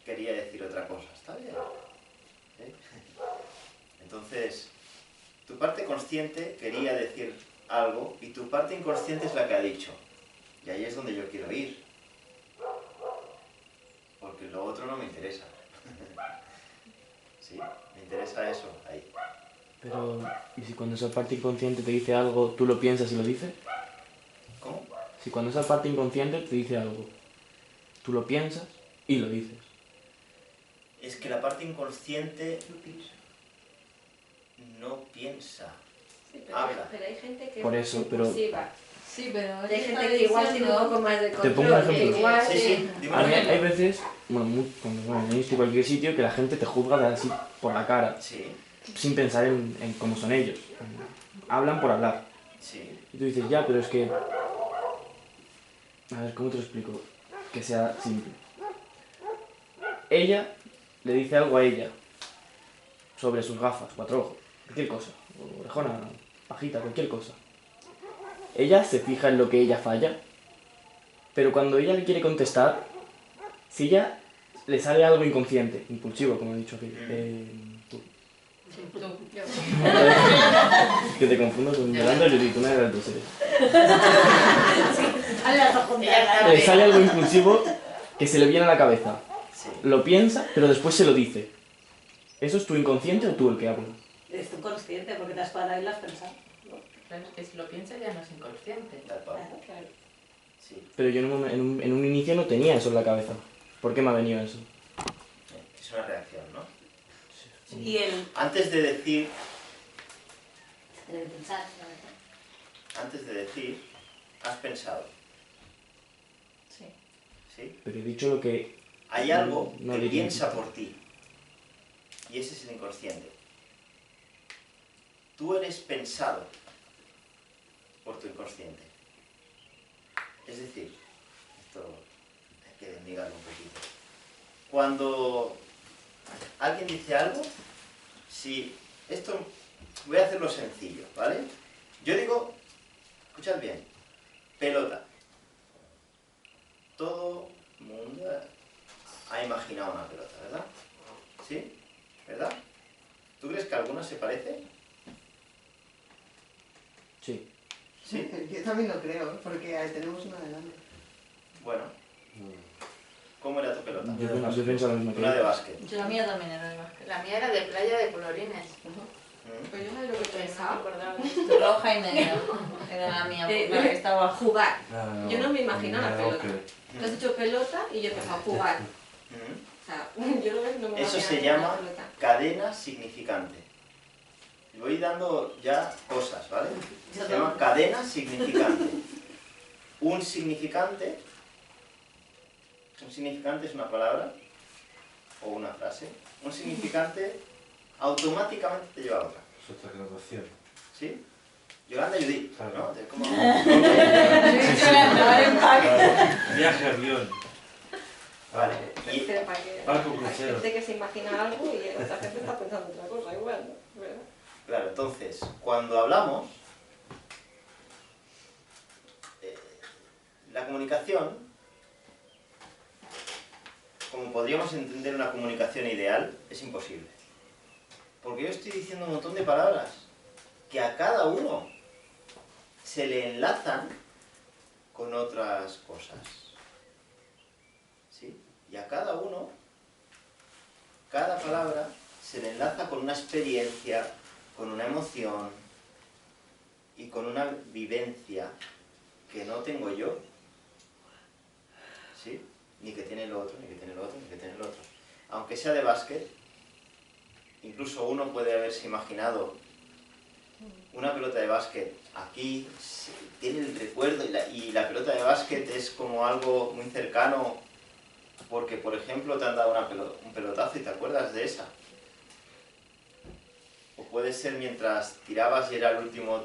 Speaker 4: quería decir otra cosa. ¿Está bien? ¿Sí? Entonces, tu parte consciente quería decir algo y tu parte inconsciente es la que ha dicho. Y ahí es donde yo quiero ir. Porque lo otro no me interesa. ¿Sí? Me interesa eso, ahí.
Speaker 1: Pero, ¿y si cuando esa parte inconsciente te dice algo, tú lo piensas y lo dices?
Speaker 4: ¿Cómo?
Speaker 1: Si cuando esa parte inconsciente te dice algo, tú lo piensas y lo dices.
Speaker 4: Es que la parte inconsciente no piensa.
Speaker 9: Sí,
Speaker 4: habla.
Speaker 9: pero hay gente que
Speaker 1: Por
Speaker 9: es
Speaker 1: eso, pero-
Speaker 9: impulsiva.
Speaker 7: Sí, pero
Speaker 9: Hay gente que igual tiene un poco más de
Speaker 1: Te
Speaker 9: control.
Speaker 1: pongo un ejemplo.
Speaker 9: que igual
Speaker 4: Sí, sí, dime.
Speaker 1: A mí hay veces, bueno, cuando he visto cualquier sitio, que la gente te juzga de así por la cara,
Speaker 4: Sí,
Speaker 1: sin pensar en cómo son ellos. Hablan por hablar.
Speaker 4: sí.
Speaker 1: Y tú dices, ya, pero es que... A ver, ¿cómo te lo explico? Que sea simple. Ella le dice algo a ella sobre sus gafas, 4 ojos, cualquier cosa, o orejona, pajita, cualquier cosa. Ella se fija en lo que ella falla, pero cuando ella le quiere contestar, si ella le sale algo inconsciente, impulsivo, como he dicho aquí, tú. Que te confundo con Miranda y Judith, una de las dos eres. Le sale algo impulsivo que se le viene a la cabeza.
Speaker 4: Sí.
Speaker 1: Lo piensa, pero después se lo dice. ¿Eso es tu inconsciente o tú el que habla?
Speaker 5: Es tu consciente porque te has parado y lo has pensado. ¿no?
Speaker 7: Claro, es que si lo piensas ya no es inconsciente.
Speaker 4: Tal cual.
Speaker 5: Claro.
Speaker 4: Sí.
Speaker 1: Pero yo en un inicio no tenía eso en la cabeza. ¿Por qué me ha venido eso?
Speaker 4: Es una reacción, ¿no?
Speaker 5: Y el...
Speaker 4: Antes de decir,
Speaker 5: Se debe pensar, la verdad.
Speaker 4: antes de decir, has pensado.
Speaker 3: Sí.
Speaker 4: ¿Sí?
Speaker 1: Pero he dicho lo que...
Speaker 4: Hay algo
Speaker 1: No
Speaker 4: que
Speaker 1: diría.
Speaker 4: piensa por ti. Y ese es el inconsciente. Tú eres pensado por tu inconsciente. Es decir, esto hay que desligarlo un poquito. Cuando alguien dice algo, si esto, voy a hacerlo sencillo, ¿vale? Yo digo, escuchad bien, pelota. Todo el mundo ha imaginado una pelota, ¿verdad? ¿Sí? ¿Verdad? ¿Tú crees que alguna se parece?
Speaker 1: Sí.
Speaker 4: ¿Sí?
Speaker 8: Yo también lo creo, porque tenemos una delante.
Speaker 4: Bueno. ¿Cómo era tu pelota?
Speaker 1: Yo pienso lo mismo que
Speaker 4: Una de
Speaker 1: ella.
Speaker 4: básquet.
Speaker 3: Yo la mía también era de básquet.
Speaker 7: La mía era de playa de colorines.
Speaker 9: Pues yo sabes lo que pensaba.
Speaker 3: Roja y negra. Era la mía, porque estaba
Speaker 9: Jugar.
Speaker 6: Claro,
Speaker 9: Yo no me imaginaba la pelota.
Speaker 6: ok.
Speaker 9: Tú has dicho pelota y yo he empezado a jugar.
Speaker 4: ¿Mm?
Speaker 9: O sea, yo no me
Speaker 4: Eso se
Speaker 9: imaginaba
Speaker 4: llama
Speaker 9: la pelota.
Speaker 4: cadena significante. Voy dando ya cosas, ¿vale? Se llama cadena significante. Un significante es una palabra o una frase. Un significante automáticamente te lleva a otra.
Speaker 6: Es otra graduación.
Speaker 4: ¿Sí? Yolanda y Judith,
Speaker 6: Claro.
Speaker 4: ¿no? De cómo-
Speaker 6: Viaje, avión.
Speaker 4: Vale. Y
Speaker 9: Pero para que
Speaker 6: Barco
Speaker 9: hay
Speaker 6: crucero.
Speaker 9: gente que se imagina algo y otra gente está pensando otra cosa igual, ¿no? ¿Verdad?
Speaker 4: claro, entonces, cuando hablamos, la comunicación, como podríamos entender una comunicación ideal, es imposible. Porque yo estoy diciendo un montón de palabras que a cada uno se le enlazan con otras cosas. ¿Sí? Y a cada uno, cada palabra se le enlaza con una experiencia, con una emoción y con una vivencia que no tengo yo. ¿Sí? Ni que tiene el otro, ni que tiene el otro, ni que tiene el otro. Aunque sea de básquet, incluso uno puede haberse imaginado una pelota de básquet. Aquí tiene el recuerdo y la pelota de básquet es como algo muy cercano porque, por ejemplo, te han dado un pelotazo y te acuerdas de esa. O puede ser mientras tirabas y era el último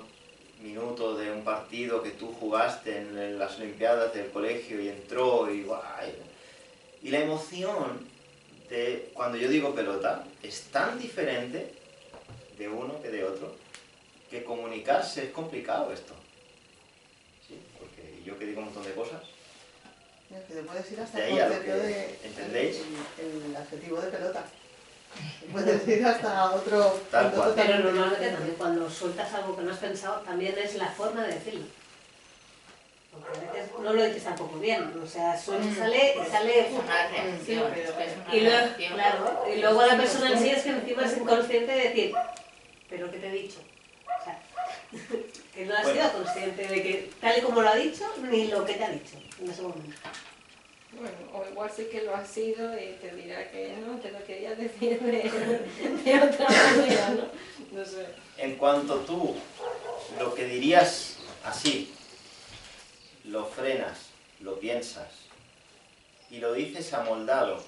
Speaker 4: minuto de un partido que tú jugaste en las Olimpiadas del colegio y entró y guay. Y la emoción de cuando yo digo pelota es tan diferente de uno que de otro que comunicarse es complicado esto. ¿Sí? Porque yo que digo un montón de cosas.
Speaker 8: Es que te puedes ir hasta
Speaker 4: De
Speaker 8: el
Speaker 4: ahí a lo
Speaker 8: concepto
Speaker 4: que-
Speaker 8: de...
Speaker 4: ¿entendéis?
Speaker 8: El adjetivo de pelota. Puedes ir hasta otro...
Speaker 4: Tal
Speaker 8: punto
Speaker 4: cual.
Speaker 5: Pero
Speaker 8: totalmente
Speaker 5: normalmente
Speaker 8: diferente.
Speaker 5: también cuando sueltas algo que no has pensado, también es la forma de decirlo. Porque a veces no lo dices tampoco bien, o sea, sale...
Speaker 7: Es una reacción,
Speaker 5: Sí,
Speaker 7: pero es una
Speaker 5: y luego,
Speaker 7: reacción.
Speaker 5: claro, y luego la persona en sí es que encima es inconsciente de decir, pero ¿qué te he dicho? O sea, que no has
Speaker 4: Bueno.
Speaker 5: sido consciente de que tal y como lo ha dicho, ni lo que te ha dicho en ese momento.
Speaker 9: Bueno, o igual sí que lo ha sido y te dirá que no, te lo quería decir de otra manera, ¿no? No sé.
Speaker 4: En cuanto tú lo que dirías así, lo frenas, lo piensas y lo dices amoldado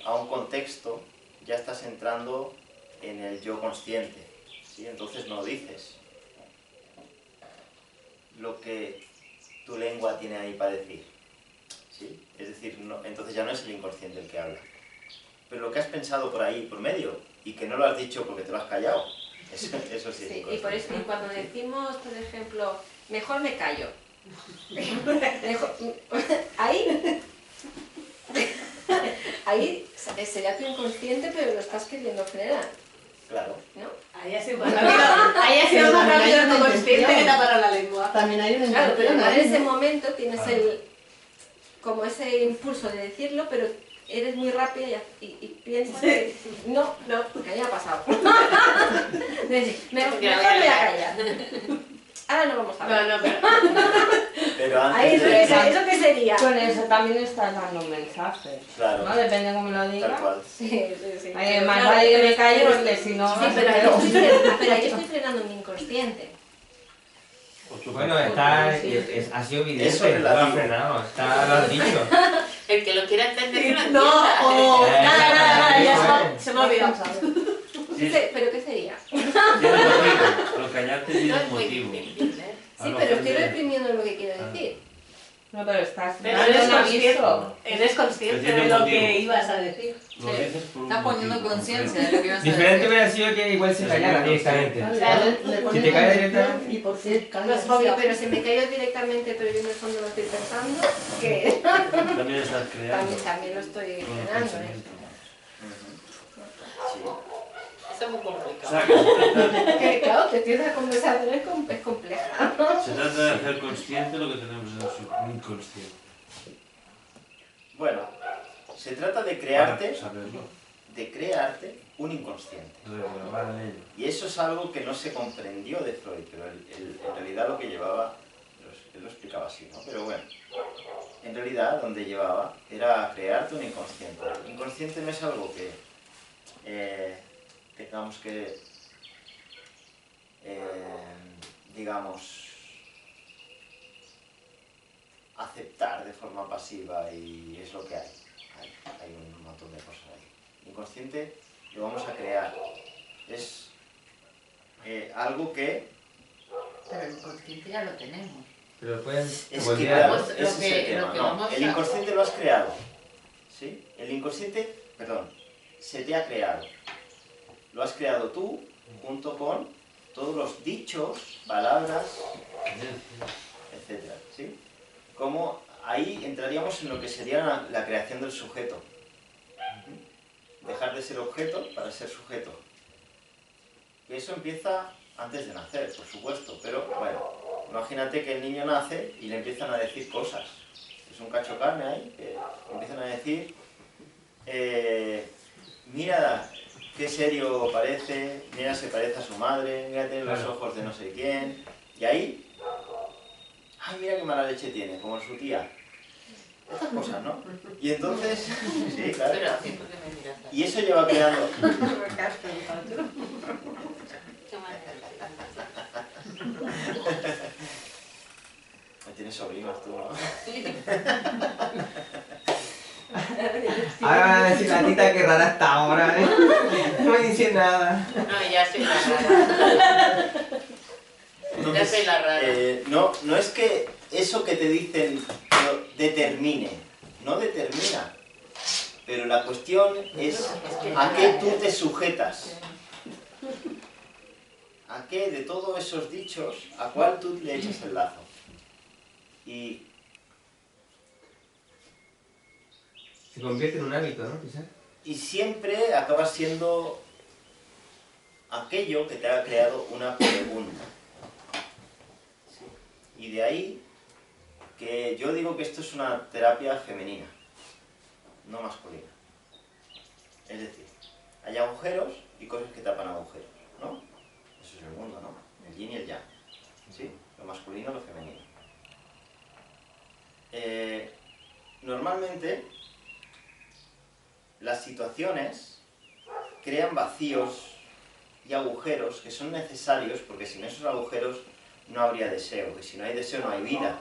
Speaker 4: a un contexto, ya estás entrando en el yo consciente, ¿sí? Entonces no dices lo que tu lengua tiene ahí para decir, ¿sí? Es decir, no, entonces ya no es el inconsciente el que habla. Pero lo que has pensado por ahí, por medio, y que no lo has dicho porque te lo has callado, eso sí es
Speaker 9: Sí, y
Speaker 4: inconsciente.
Speaker 9: por eso, y cuando decimos, por ejemplo, mejor me callo. Ahí sería tu inconsciente, pero lo estás queriendo frenar,
Speaker 4: Claro.
Speaker 9: ¿no?
Speaker 5: Ahí ha sido más rápido tu consciente que te ha parado la lengua.
Speaker 8: También hay una
Speaker 9: Claro, pero
Speaker 8: intención
Speaker 9: igual en
Speaker 8: ahí,
Speaker 9: ese
Speaker 8: ¿no?
Speaker 9: momento tienes como ese impulso de decirlo, pero eres muy rápida y piensas que no, porque a mí me ha pasado. De decir, mejor me voy a callar. Ahora no vamos a hablar.
Speaker 5: No, pero...
Speaker 4: Pero
Speaker 9: Ahí,
Speaker 4: antes de...
Speaker 9: ¿eso qué sería?
Speaker 12: Con eso también estás dando un mensaje,
Speaker 4: Claro,
Speaker 12: ¿no? Depende de cómo lo
Speaker 4: tal
Speaker 12: digas.
Speaker 4: cual.
Speaker 9: Sí.
Speaker 12: Más
Speaker 9: Claro,
Speaker 12: vale que
Speaker 9: pero
Speaker 12: me callo
Speaker 9: pero-
Speaker 12: porque si no...
Speaker 9: Sí, pero ahí estoy frenando mi inconsciente.
Speaker 10: Bueno, está, ha sido evidente,
Speaker 4: Eso es
Speaker 10: lo has
Speaker 4: relativo.
Speaker 10: frenado, lo has dicho.
Speaker 7: El que lo quiera entender que lo entienda.
Speaker 5: No, o nada, ya se me ha olvidado.
Speaker 9: Sí, ¿pero qué sería?
Speaker 6: Tiene motivo, lo callarte
Speaker 7: No
Speaker 6: tiene
Speaker 7: es muy
Speaker 6: motivo.
Speaker 7: difícil, ¿eh?
Speaker 9: Sí, pero estoy reprimiendo lo que quiero decir.
Speaker 12: No, pero estás
Speaker 5: Pero
Speaker 12: dando
Speaker 5: eres
Speaker 12: un
Speaker 5: consciente,
Speaker 12: aviso.
Speaker 5: eres consciente
Speaker 6: Que tiene
Speaker 5: de lo
Speaker 6: motivo.
Speaker 5: que ibas a decir.
Speaker 6: Lo dices por un
Speaker 3: Estás poniendo
Speaker 6: motivo
Speaker 3: conciencia
Speaker 6: concreto.
Speaker 3: de lo que ibas a
Speaker 10: Diferente
Speaker 3: decir.
Speaker 10: hubiera sido que igual se callara directamente.
Speaker 5: Claro.
Speaker 10: Si te callas directamente...
Speaker 8: ¿Y por qué
Speaker 9: No
Speaker 8: callas?
Speaker 9: es obvio, pero si me callo directamente, pero yo en el fondo lo estoy pensando, que
Speaker 6: También estás creando.
Speaker 9: también lo estoy
Speaker 6: con el
Speaker 9: frenando.
Speaker 6: pensamiento.
Speaker 4: Sí.
Speaker 7: Eso es muy
Speaker 6: O
Speaker 7: complicado.
Speaker 6: sea, que
Speaker 9: Que claro, te tienes la conversación es compleja.
Speaker 6: se trata de hacer consciente lo que tenemos en el inconsciente.
Speaker 4: Bueno, se trata de
Speaker 6: Para
Speaker 4: crearte
Speaker 6: saberlo,
Speaker 4: un inconsciente.
Speaker 6: regrabar en ello.
Speaker 4: Y eso es algo que no se comprendió de Freud, pero en realidad lo que llevaba, él lo explicaba así, ¿no? Pero bueno, en realidad donde llevaba era crearte un inconsciente. El inconsciente no es algo que tengamos que, digamos, aceptar de forma pasiva y es lo que hay. Hay un montón de cosas ahí. El inconsciente lo vamos a crear. Es algo que...
Speaker 3: Pero el consciente ya lo tenemos.
Speaker 10: Pero pueden
Speaker 4: Es que
Speaker 10: volver
Speaker 4: claro,
Speaker 10: a...
Speaker 7: Pues
Speaker 4: ese es el tema.
Speaker 7: lo que
Speaker 4: No,
Speaker 7: vamos
Speaker 4: el
Speaker 7: a-
Speaker 4: inconsciente lo has creado. ¿Sí? El inconsciente, perdón, se te ha creado. Lo has creado tú junto con todos los dichos, palabras, etcétera, ¿sí? Como ahí entraríamos en lo que sería la creación del sujeto. Dejar de ser objeto para ser sujeto. Y eso empieza antes de nacer, por supuesto, pero bueno, imagínate que el niño nace y le empiezan a decir cosas. Es un cacho carne ahí, que empiezan a decir, mira qué serio parece, mira se parece a su madre, mira tiene los ojos de no sé quién, y ahí, ay mira qué mala leche tiene, como su tía. Estas cosas, ¿no? Y entonces, sí, claro.
Speaker 7: Pero así porque me miras así.
Speaker 4: Y eso lleva creando...
Speaker 7: Qué mal.
Speaker 4: Me tienes sobrinos tú, ¿no?
Speaker 10: Ahora van a decir la tita que rara está ahora, ¿eh? No me dice nada.
Speaker 7: No, ya soy la rara. Ya soy la rara.
Speaker 4: No es que eso que te dicen lo determine, no determina. Pero la cuestión es a qué tú te sujetas. A qué de todos esos dichos, a cuál tú le echas el lazo. Y
Speaker 10: Se convierte en un hábito, ¿no? Quizás.
Speaker 4: Y siempre acaba siendo aquello que te ha creado una pregunta. Sí. Y de ahí que yo digo que esto es una terapia femenina, no masculina. Es decir, hay agujeros y cosas que tapan agujeros, ¿no? Eso es el mundo, ¿no? El yin y el yang. ¿Sí? Lo masculino y lo femenino. Normalmente, las situaciones crean vacíos y agujeros que son necesarios porque sin esos agujeros no habría deseo, que si no hay deseo no hay vida.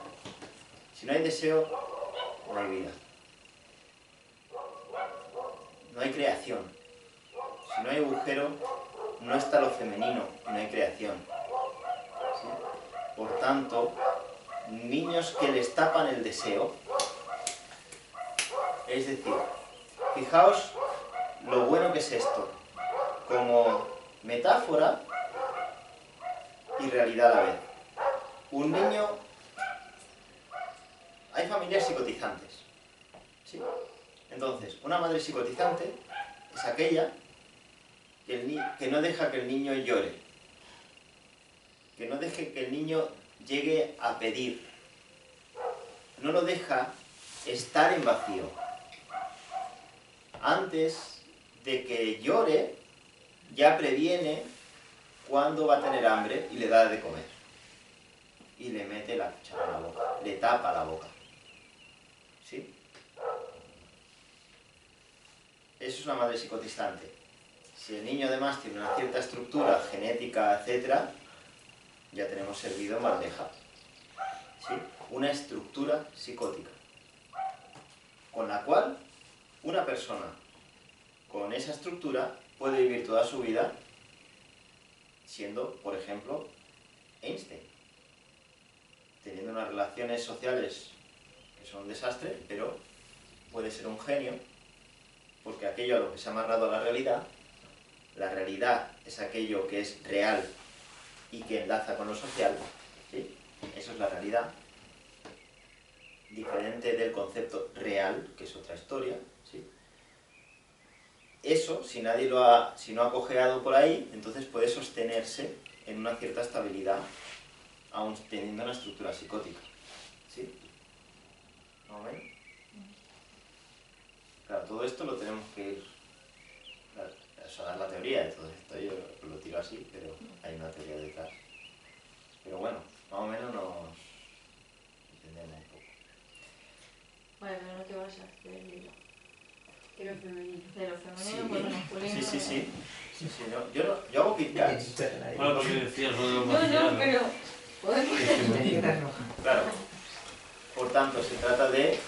Speaker 4: Si no hay deseo, no hay vida. No hay creación. Si no hay agujero, no está lo femenino y no hay creación. ¿Sí? Por tanto, niños que les tapan el deseo, es decir, fijaos lo bueno que es esto, como metáfora y realidad a la vez. Un niño... Hay familias psicotizantes, ¿sí? Entonces, una madre psicotizante es aquella que no deja que el niño llore, que no deje que el niño llegue a pedir, no lo deja estar en vacío. Antes de que llore, ya previene cuándo va a tener hambre y le da de comer. Y le mete la cuchara en la boca, le tapa la boca. ¿Sí? Eso es una madre psicotizante. Si el niño además tiene una cierta estructura genética, etc., ya tenemos servido en bandeja. ¿Sí? Una estructura psicótica. Con la cual una persona con esa estructura puede vivir toda su vida siendo, por ejemplo, Einstein. Teniendo unas relaciones sociales que son un desastre, pero puede ser un genio, porque aquello a lo que se ha amarrado a la realidad es aquello que es real y que enlaza con lo social, ¿sí? Eso es la realidad, diferente del concepto real, que es otra historia, ¿sí? Eso, si no ha cojeado por ahí, entonces puede sostenerse en una cierta estabilidad, aun teniendo una estructura psicótica, ¿sí? ¿No ven? Claro, todo esto lo tenemos que ir... Eso es la teoría de todo esto, yo lo tiro así, pero hay una teoría detrás. Pero bueno, más o menos nos entendemos un poco.
Speaker 3: Vale, pero no te vas a hacer el hilo.
Speaker 7: De lo femenino.
Speaker 3: De lo femenino con lo masculino.
Speaker 4: Sí, yo hago KitKats.
Speaker 6: Bueno, porque decías lo de lo
Speaker 3: No,
Speaker 6: marciano.
Speaker 3: pero...
Speaker 4: Claro. Por tanto, se trata de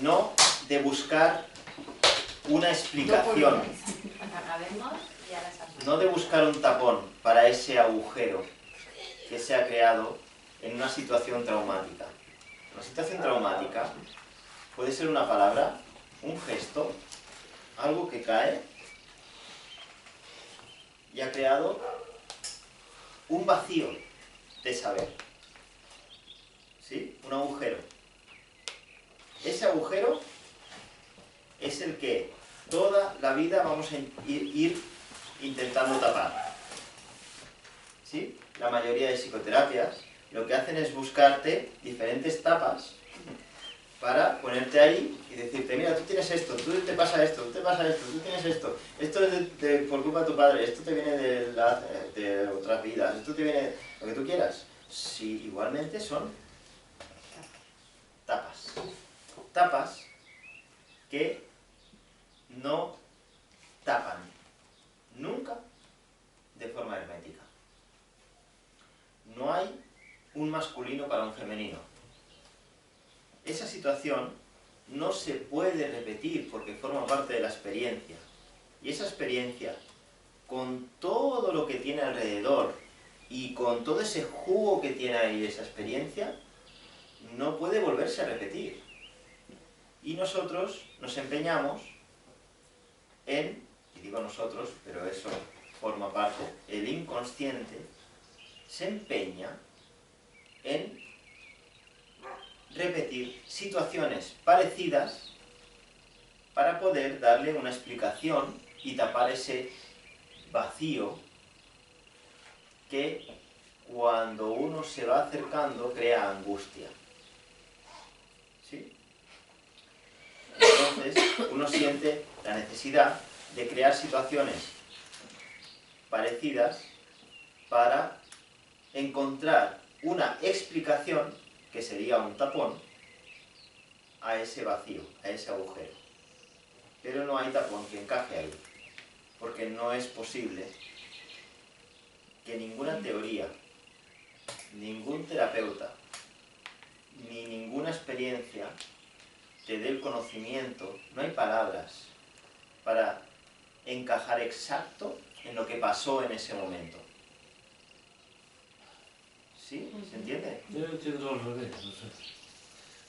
Speaker 4: no de buscar una explicación,
Speaker 7: Acabemos y a las asas.
Speaker 4: no de buscar un tapón para ese agujero que se ha creado en una situación traumática. Una situación traumática puede ser una palabra, un gesto, algo que cae y ha creado un vacío de saber. ¿Sí? Un agujero. Ese agujero es el que toda la vida vamos a ir intentando tapar. ¿Sí? La mayoría de psicoterapias lo que hacen es buscarte diferentes tapas para ponerte ahí y decirte, mira, tú tienes esto, tú te pasa esto, tú te pasa esto, tú tienes esto es por culpa de tu padre, esto te viene de otras vidas, esto te viene de lo que tú quieras. Sí, igualmente son tapas. Tapas que no tapan nunca de forma hermética. No hay un masculino para un femenino. Esa situación no se puede repetir porque forma parte de la experiencia. Y esa experiencia, con todo lo que tiene alrededor y con todo ese jugo que tiene ahí esa experiencia, no puede volverse a repetir. Y nosotros nos empeñamos en, y digo nosotros, pero eso forma parte, el inconsciente se empeña en repetir situaciones parecidas para poder darle una explicación y tapar ese vacío que cuando uno se va acercando crea angustia. ¿Sí? Entonces uno siente la necesidad de crear situaciones parecidas para encontrar una explicación, que sería un tapón, a ese vacío, a ese agujero. Pero no hay tapón que encaje ahí, porque no es posible que ninguna teoría ningún terapeuta, ni ninguna experiencia te dé el conocimiento, no hay palabras para encajar exacto en lo que pasó en ese momento. ¿Sí? ¿Se entiende?
Speaker 6: Yo lo entiendo al revés, no sé.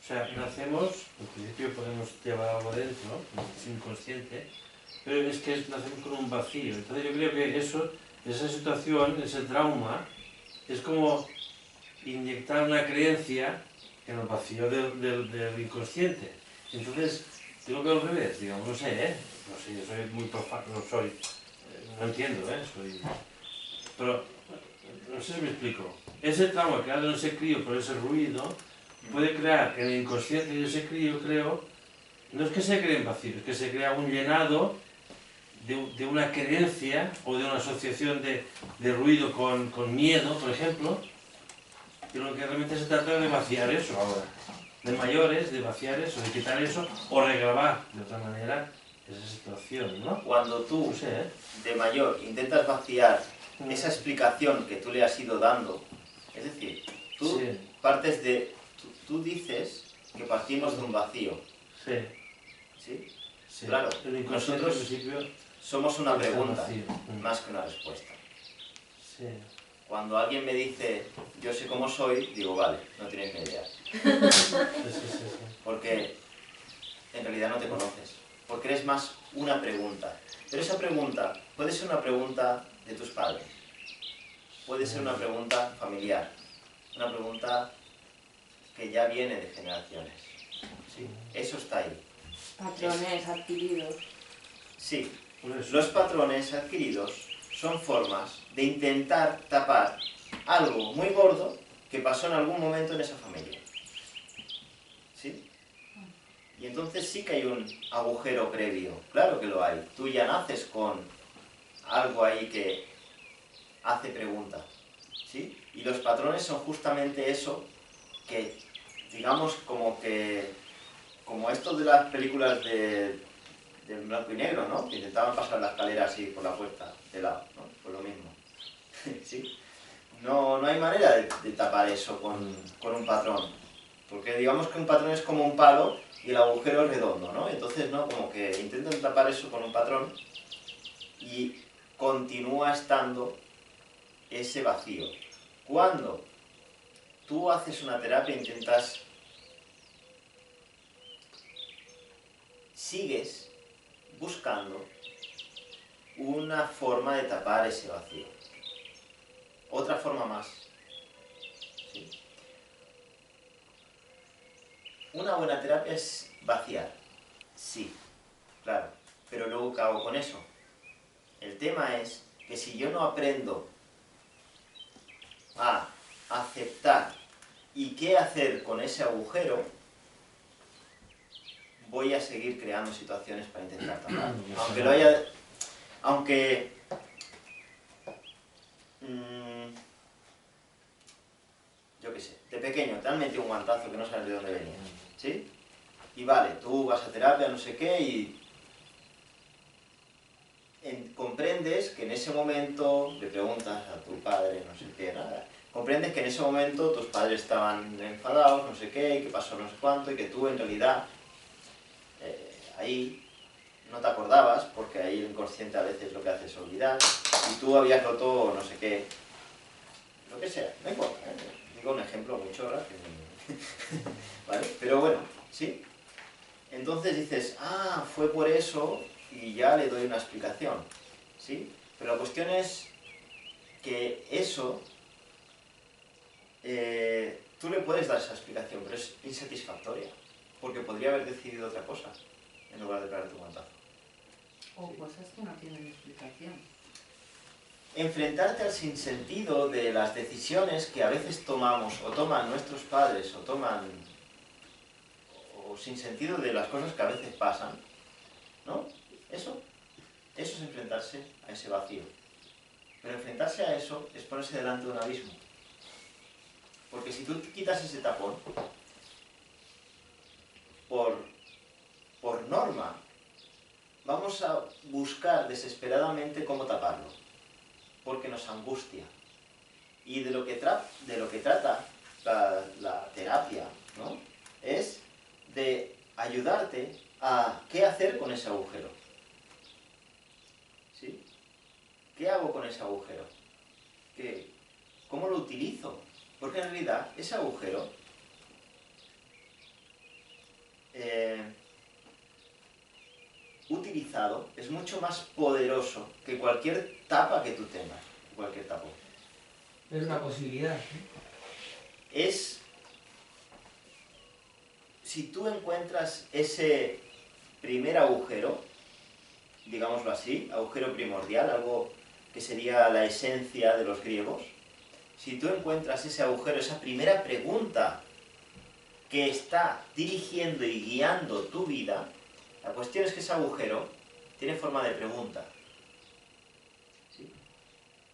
Speaker 6: O sea, nacemos, en principio podemos llevar algo dentro, es inconsciente, pero es que nacemos con un vacío. Entonces yo creo que eso, esa situación, ese trauma, es como inyectar una creencia en el vacío del inconsciente. Entonces, tengo que al revés, digamos, no sé, no sé, yo soy muy profano, no entiendo, pero no sé si me explico. Ese trauma creado en ese crío por ese ruido puede crear en el inconsciente de ese crío, creo, no es que se creen vacíos, es que se crea un llenado de una creencia o de una asociación de ruido con miedo, por ejemplo, y lo que realmente se trata de vaciar eso ahora. De mayores, de vaciar eso, de quitar eso o regrabar de otra manera esa situación, ¿no?
Speaker 4: Cuando tú,
Speaker 6: No sé,
Speaker 4: de mayor, intentas vaciar esa explicación que tú le has ido dando, es decir, tú
Speaker 6: Sí.
Speaker 4: partes de... Tú dices que partimos de un vacío.
Speaker 6: Sí.
Speaker 4: ¿Sí?
Speaker 6: Sí.
Speaker 4: Claro,
Speaker 6: El inconsciente,
Speaker 4: nosotros
Speaker 6: al principio,
Speaker 4: somos una
Speaker 6: está
Speaker 4: pregunta,
Speaker 6: vacío.
Speaker 4: más que una respuesta.
Speaker 6: Sí.
Speaker 4: Cuando alguien me dice, yo sé cómo soy, digo, vale, no tienes ni idea.
Speaker 6: Sí.
Speaker 4: Porque en realidad no te conoces. Porque eres más una pregunta. Pero esa pregunta puede ser una pregunta de tus padres. Puede ser una pregunta familiar. Una pregunta que ya viene de generaciones. ¿Sí? Eso está ahí.
Speaker 12: Patrones adquiridos.
Speaker 4: Sí. Los patrones adquiridos son formas de intentar tapar algo muy gordo que pasó en algún momento en esa familia. ¿Sí? Y entonces sí que hay un agujero previo, claro que lo hay. Tú ya naces con algo ahí que hace preguntas, ¿sí? Y los patrones son justamente eso que, digamos, como esto de las películas del blanco y negro, ¿no? Que intentaban pasar la escalera así por la puerta de lado, ¿no? Pues lo mismo, ¿sí? No hay manera de tapar eso con un patrón, porque digamos que un patrón es como un palo y el agujero es redondo, ¿no? Entonces, ¿no? Como que intentan tapar eso con un patrón y continúa estando ese vacío. Cuando tú haces una terapia, sigues buscando una forma de tapar ese vacío. Otra forma más. ¿Sí? Una buena terapia es vaciar. Sí, claro. Pero luego, ¿qué hago con eso? El tema es que si yo no aprendo a aceptar y qué hacer con ese agujero, voy a seguir creando situaciones para intentar tapar. Aunque yo qué sé, de pequeño te han metido un guantazo que no sabes de dónde venía, ¿sí? Y vale, tú vas a terapia, no sé qué, y comprendes que en ese momento le preguntas a tu padre, no sé qué, nada. Comprendes que en ese momento tus padres estaban enfadados, no sé qué, y que pasó no sé cuánto, y que tú en realidad ahí no te acordabas, porque ahí el inconsciente a veces lo que hace es olvidar, y tú habías roto no sé qué, lo que sea, no importa, digo un ejemplo muy chorra, ¿vale? Pero bueno, ¿sí? Entonces dices, ah, fue por eso, y ya le doy una explicación, ¿sí? Pero la cuestión es que eso, tú le puedes dar esa explicación, pero es insatisfactoria, porque podría haber decidido otra cosa, en lugar de pegarte un guantazo.
Speaker 3: O cosas que no tienen explicación.
Speaker 4: Enfrentarte al sinsentido de las decisiones que a veces tomamos, o toman nuestros padres, o sin sentido de las cosas que a veces pasan, ¿no? Eso es enfrentarse a ese vacío. Pero enfrentarse a eso es ponerse delante de un abismo. Porque si tú quitas ese tapón, por norma, vamos a buscar desesperadamente cómo taparlo, porque nos angustia. Y de lo que trata la terapia, ¿no? Es de ayudarte a qué hacer con ese agujero. ¿Sí? ¿Qué hago con ese agujero? ¿Cómo lo utilizo? Porque en realidad ese agujero utilizado es mucho más poderoso que cualquier tapa que tú tengas, cualquier tapón.
Speaker 10: Es una posibilidad, ¿sí?
Speaker 4: Si tú encuentras ese primer agujero, digámoslo así, agujero primordial, algo que sería la esencia de los griegos, si tú encuentras ese agujero, esa primera pregunta que está dirigiendo y guiando tu vida, la cuestión es que ese agujero tiene forma de pregunta. ¿Sí?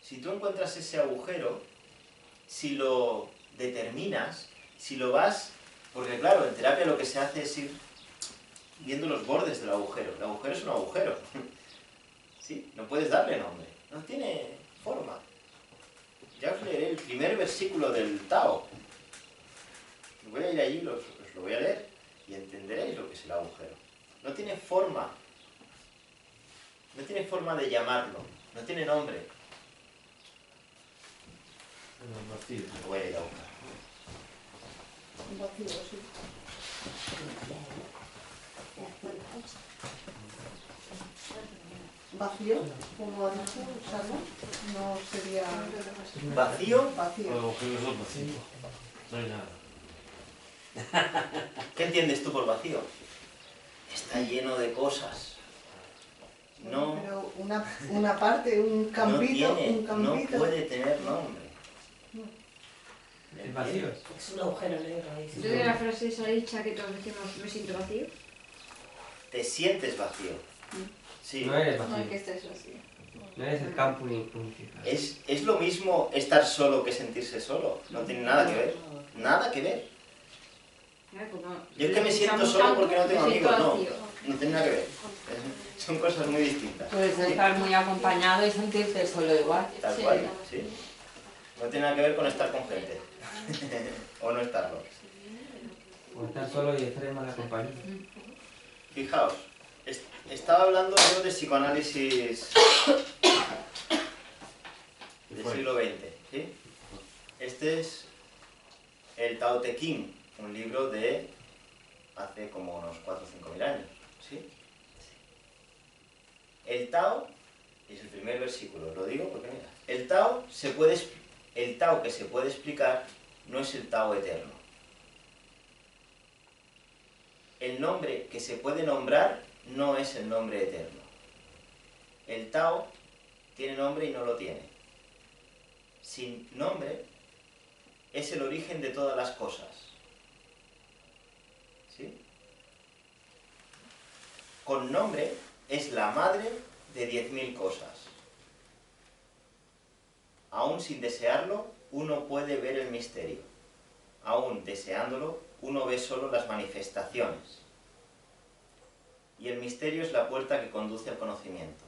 Speaker 4: Si tú encuentras ese agujero, si lo determinas, si lo vas... Porque claro, en terapia lo que se hace es ir viendo los bordes del agujero. El agujero es un agujero. ¿Sí? No puedes darle nombre. No tiene forma. Ya os leeré el primer versículo del Tao. Voy a ir allí, os lo voy a leer y entenderéis lo que es el agujero. No tiene forma. No tiene forma de llamarlo. No tiene nombre. Lo voy a ir a buscar.
Speaker 8: Un vacío, sí. ¿Vacío? Como ha dicho Salma, no sería...
Speaker 4: ¿Vacío?
Speaker 8: Vacío.
Speaker 6: El agujero es el vacío. No hay nada.
Speaker 4: ¿Qué entiendes tú por vacío? Está lleno de cosas. No,
Speaker 8: pero una parte, un campito,
Speaker 4: no puede tener nombre.
Speaker 10: El vacío.
Speaker 5: Es un agujero negro ahí.
Speaker 13: Yo de la frase esa dicha que todos decimos, me siento vacío.
Speaker 4: Te sientes vacío. Sí.
Speaker 10: No eres vacío.
Speaker 9: No hay que estés así.
Speaker 10: No eres el campo unificado.
Speaker 4: Es lo mismo estar solo que sentirse solo. No tiene nada que ver. Nada que ver. Yo es que me siento solo porque no tengo amigos. No tiene nada que ver. Son cosas muy distintas.
Speaker 12: Puedes estar muy acompañado y sentirte solo igual.
Speaker 4: Tal cual, sí. No tiene nada que ver con estar con gente. O no estarlo.
Speaker 10: O estar solo y estar en mala compañía.
Speaker 4: Fijaos, estaba hablando yo de psicoanálisis del siglo XX, ¿sí? Este es el Tao Te Ching, un libro de hace como unos 4 o 5 mil años, ¿sí? El Tao, es el primer versículo, lo digo porque mira, el Tao que se puede explicar no es el Tao eterno. El nombre que se puede nombrar no es el nombre eterno. El Tao tiene nombre y no lo tiene. Sin nombre es el origen de todas las cosas. ¿Sí? Con nombre es la madre de 10.000 cosas. Aún sin desearlo, uno puede ver el misterio. Aún deseándolo, uno ve solo las manifestaciones. Y el misterio es la puerta que conduce al conocimiento.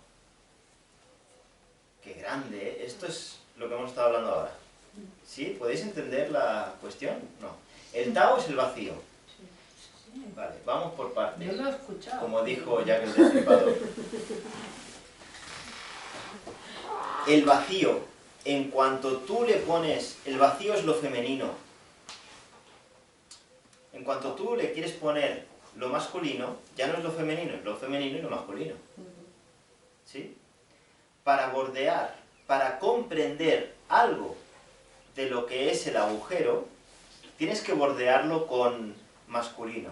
Speaker 4: ¡Qué grande! ¿Eh? Esto es lo que hemos estado hablando ahora. ¿Sí? ¿Podéis entender la cuestión? No. El Tao es el vacío. Vale, vamos por partes.
Speaker 7: Yo lo he escuchado.
Speaker 4: Como dijo Jack el Destripador. El vacío, en cuanto tú le pones... El vacío es lo femenino. En cuanto tú le quieres poner lo masculino, ya no es lo femenino y lo masculino. ¿Sí? Para bordear, para comprender algo de lo que es el agujero, tienes que bordearlo con masculino,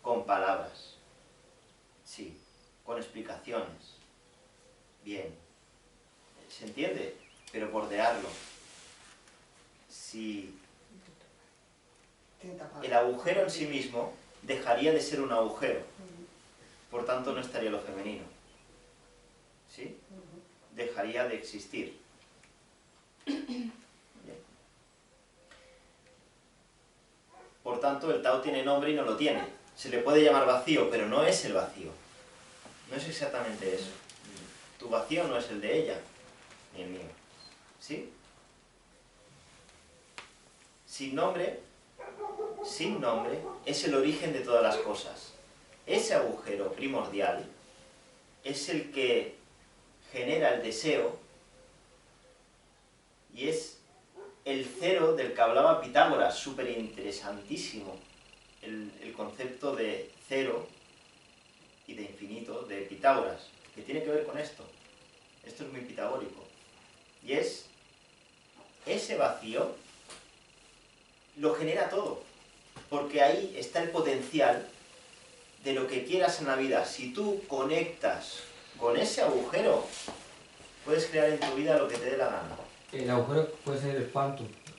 Speaker 4: con palabras. Sí, con explicaciones. Bien. ¿Se entiende? Pero bordearlo. Si el agujero en sí mismo dejaría de ser un agujero, por tanto no estaría lo femenino. ¿Sí? Dejaría de existir. Bien. Por tanto, el Tao tiene nombre y no lo tiene. Se le puede llamar vacío, pero no es el vacío. No es exactamente eso. Tu vacío no es el de ella, ni el mío. ¿Sí? sin nombre, es el origen de todas las cosas. Ese agujero primordial es el que genera el deseo y es el cero del que hablaba Pitágoras, súper interesantísimo. El concepto de cero y de infinito de Pitágoras, que tiene que ver con esto. Esto es muy pitagórico. Y es ese vacío lo genera todo, porque ahí está el potencial de lo que quieras en la vida. Si tú conectas con ese agujero, puedes crear en tu vida lo que te dé la gana.
Speaker 10: El agujero puede ser el phantom.